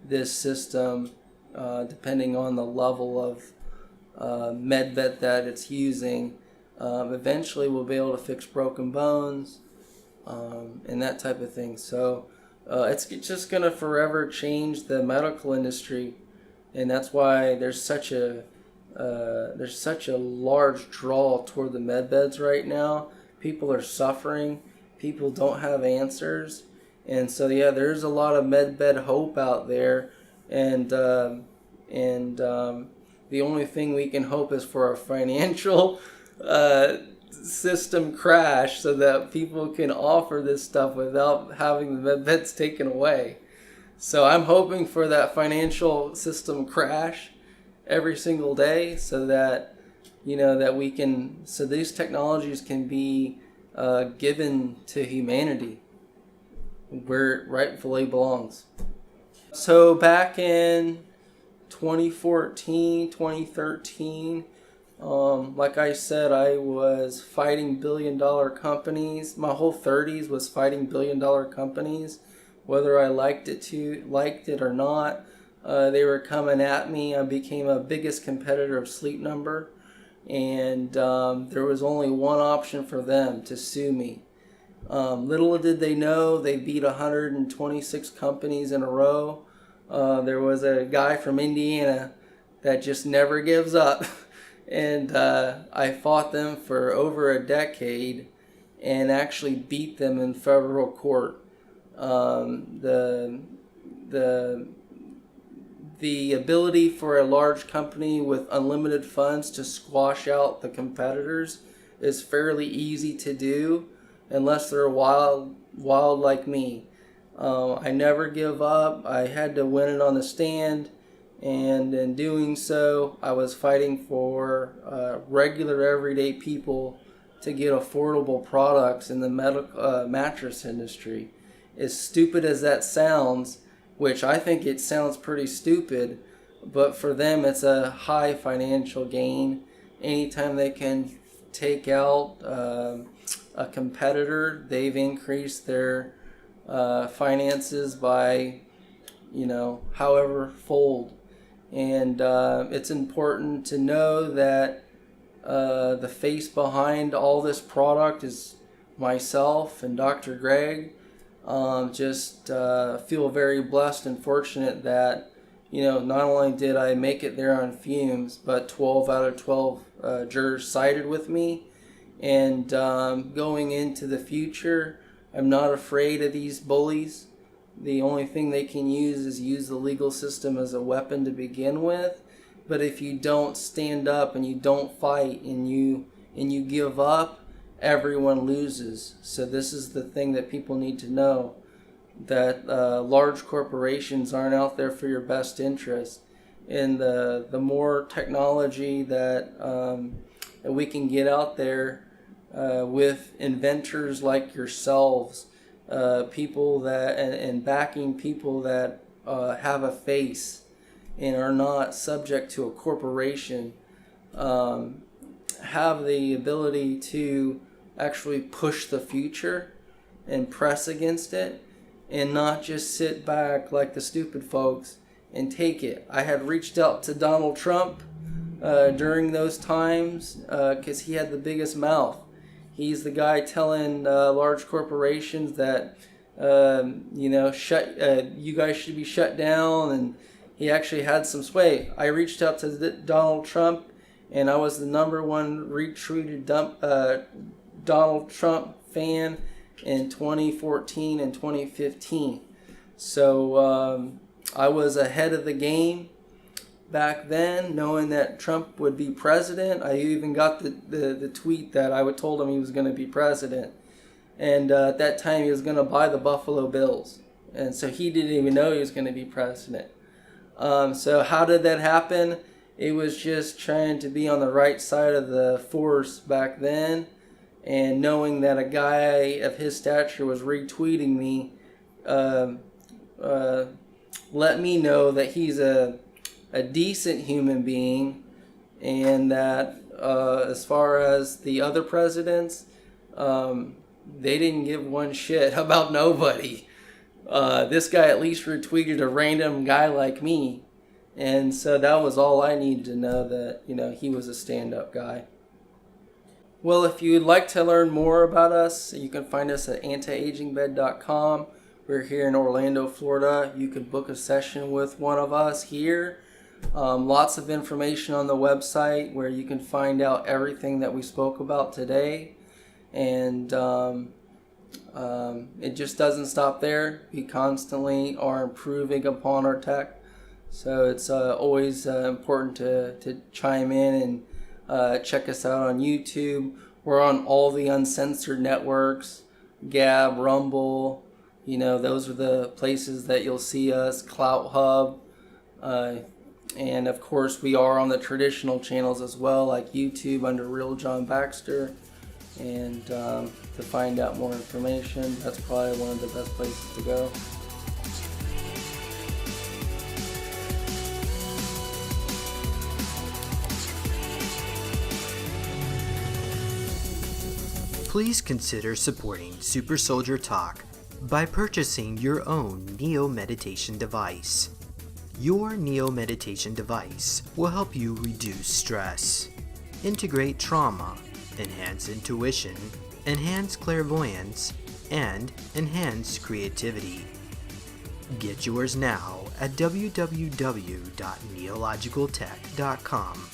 this system, depending on the level of med vet that it's using, eventually will be able to fix broken bones and that type of thing. So it's just going to forever change the medical industry, and that's why there's such a large draw toward the med beds right now. People are suffering. People don't have answers. And so, yeah, there's a lot of med bed hope out there, and the only thing we can hope is for a financial system crash so that people can offer this stuff without having the med beds taken away. So I'm hoping for that financial system crash every single day, so that so these technologies can be given to humanity where it rightfully belongs. So back in 2014, 2013, like I said, I was fighting billion-dollar companies. My whole 30s was fighting billion-dollar companies, whether I liked it or not. They were coming at me. I became a biggest competitor of Sleep Number, and there was only one option for them: to sue me. Little did they know, they beat 126 companies in a row. There was a guy from Indiana that just never gives up. And I fought them for over a decade and actually beat them in federal court. The ability for a large company with unlimited funds to squash out the competitors is fairly easy to do, unless they're wild like me. I never give up. I had to win it on the stand, and in doing so, I was fighting for regular everyday people to get affordable products in the medical mattress industry. As stupid as that sounds, which I think it sounds pretty stupid, but for them it's a high financial gain. Anytime they can take out a competitor, they've increased their finances by, however fold. And it's important to know that the face behind all this product is myself and Dr. Greg. Just feel very blessed and fortunate that, not only did I make it there on fumes, but 12 out of 12 jurors sided with me. And going into the future, I'm not afraid of these bullies. the only thing they can use the legal system as a weapon to begin with. But if you don't stand up and you don't fight and you give up, everyone loses. So this is the thing that people need to know, that large corporations aren't out there for your best interest. And the more technology that we can get out there with inventors like yourselves, people that and backing people that have a face and are not subject to a corporation, have the ability to actually push the future and press against it, and not just sit back like the stupid folks and take it. I had reached out to Donald Trump during those times because he had the biggest mouth. He's the guy telling large corporations that you guys should be shut down, and he actually had some sway. I reached out to Donald Trump, and I was the #1 retweeted Donald Trump fan in 2014 and 2015. So I was ahead of the game back then, knowing that Trump would be president. I even got the tweet that I told him he was going to be president. And at that time, he was going to buy the Buffalo Bills. And so he didn't even know he was going to be president. So how did that happen? It was just trying to be on the right side of the force back then, and knowing that a guy of his stature was retweeting me, let me know that he's a decent human being, and that as far as the other presidents, they didn't give one shit about nobody. This guy at least retweeted a random guy like me, and so that was all I needed to know, that he was a stand-up guy. Well, if you'd like to learn more about us, you can find us at antiagingbed.com. We're here in Orlando, Florida. You can book a session with one of us here. Lots of information on the website where you can find out everything that we spoke about today. And it just doesn't stop there. We constantly are improving upon our tech. So it's always important to chime in and check us out on YouTube. We're on all the uncensored networks, Gab, Rumble. Those are the places that you'll see us, Clout Hub. And of course, we are on the traditional channels as well, like YouTube under Real John Baxter. And to find out more information, that's probably one of the best places to go. Please consider supporting Super Soldier Talk by purchasing your own Neo Meditation device. Your Neo Meditation device will help you reduce stress, integrate trauma, enhance intuition, enhance clairvoyance, and enhance creativity. Get yours now at www.neologicaltech.com.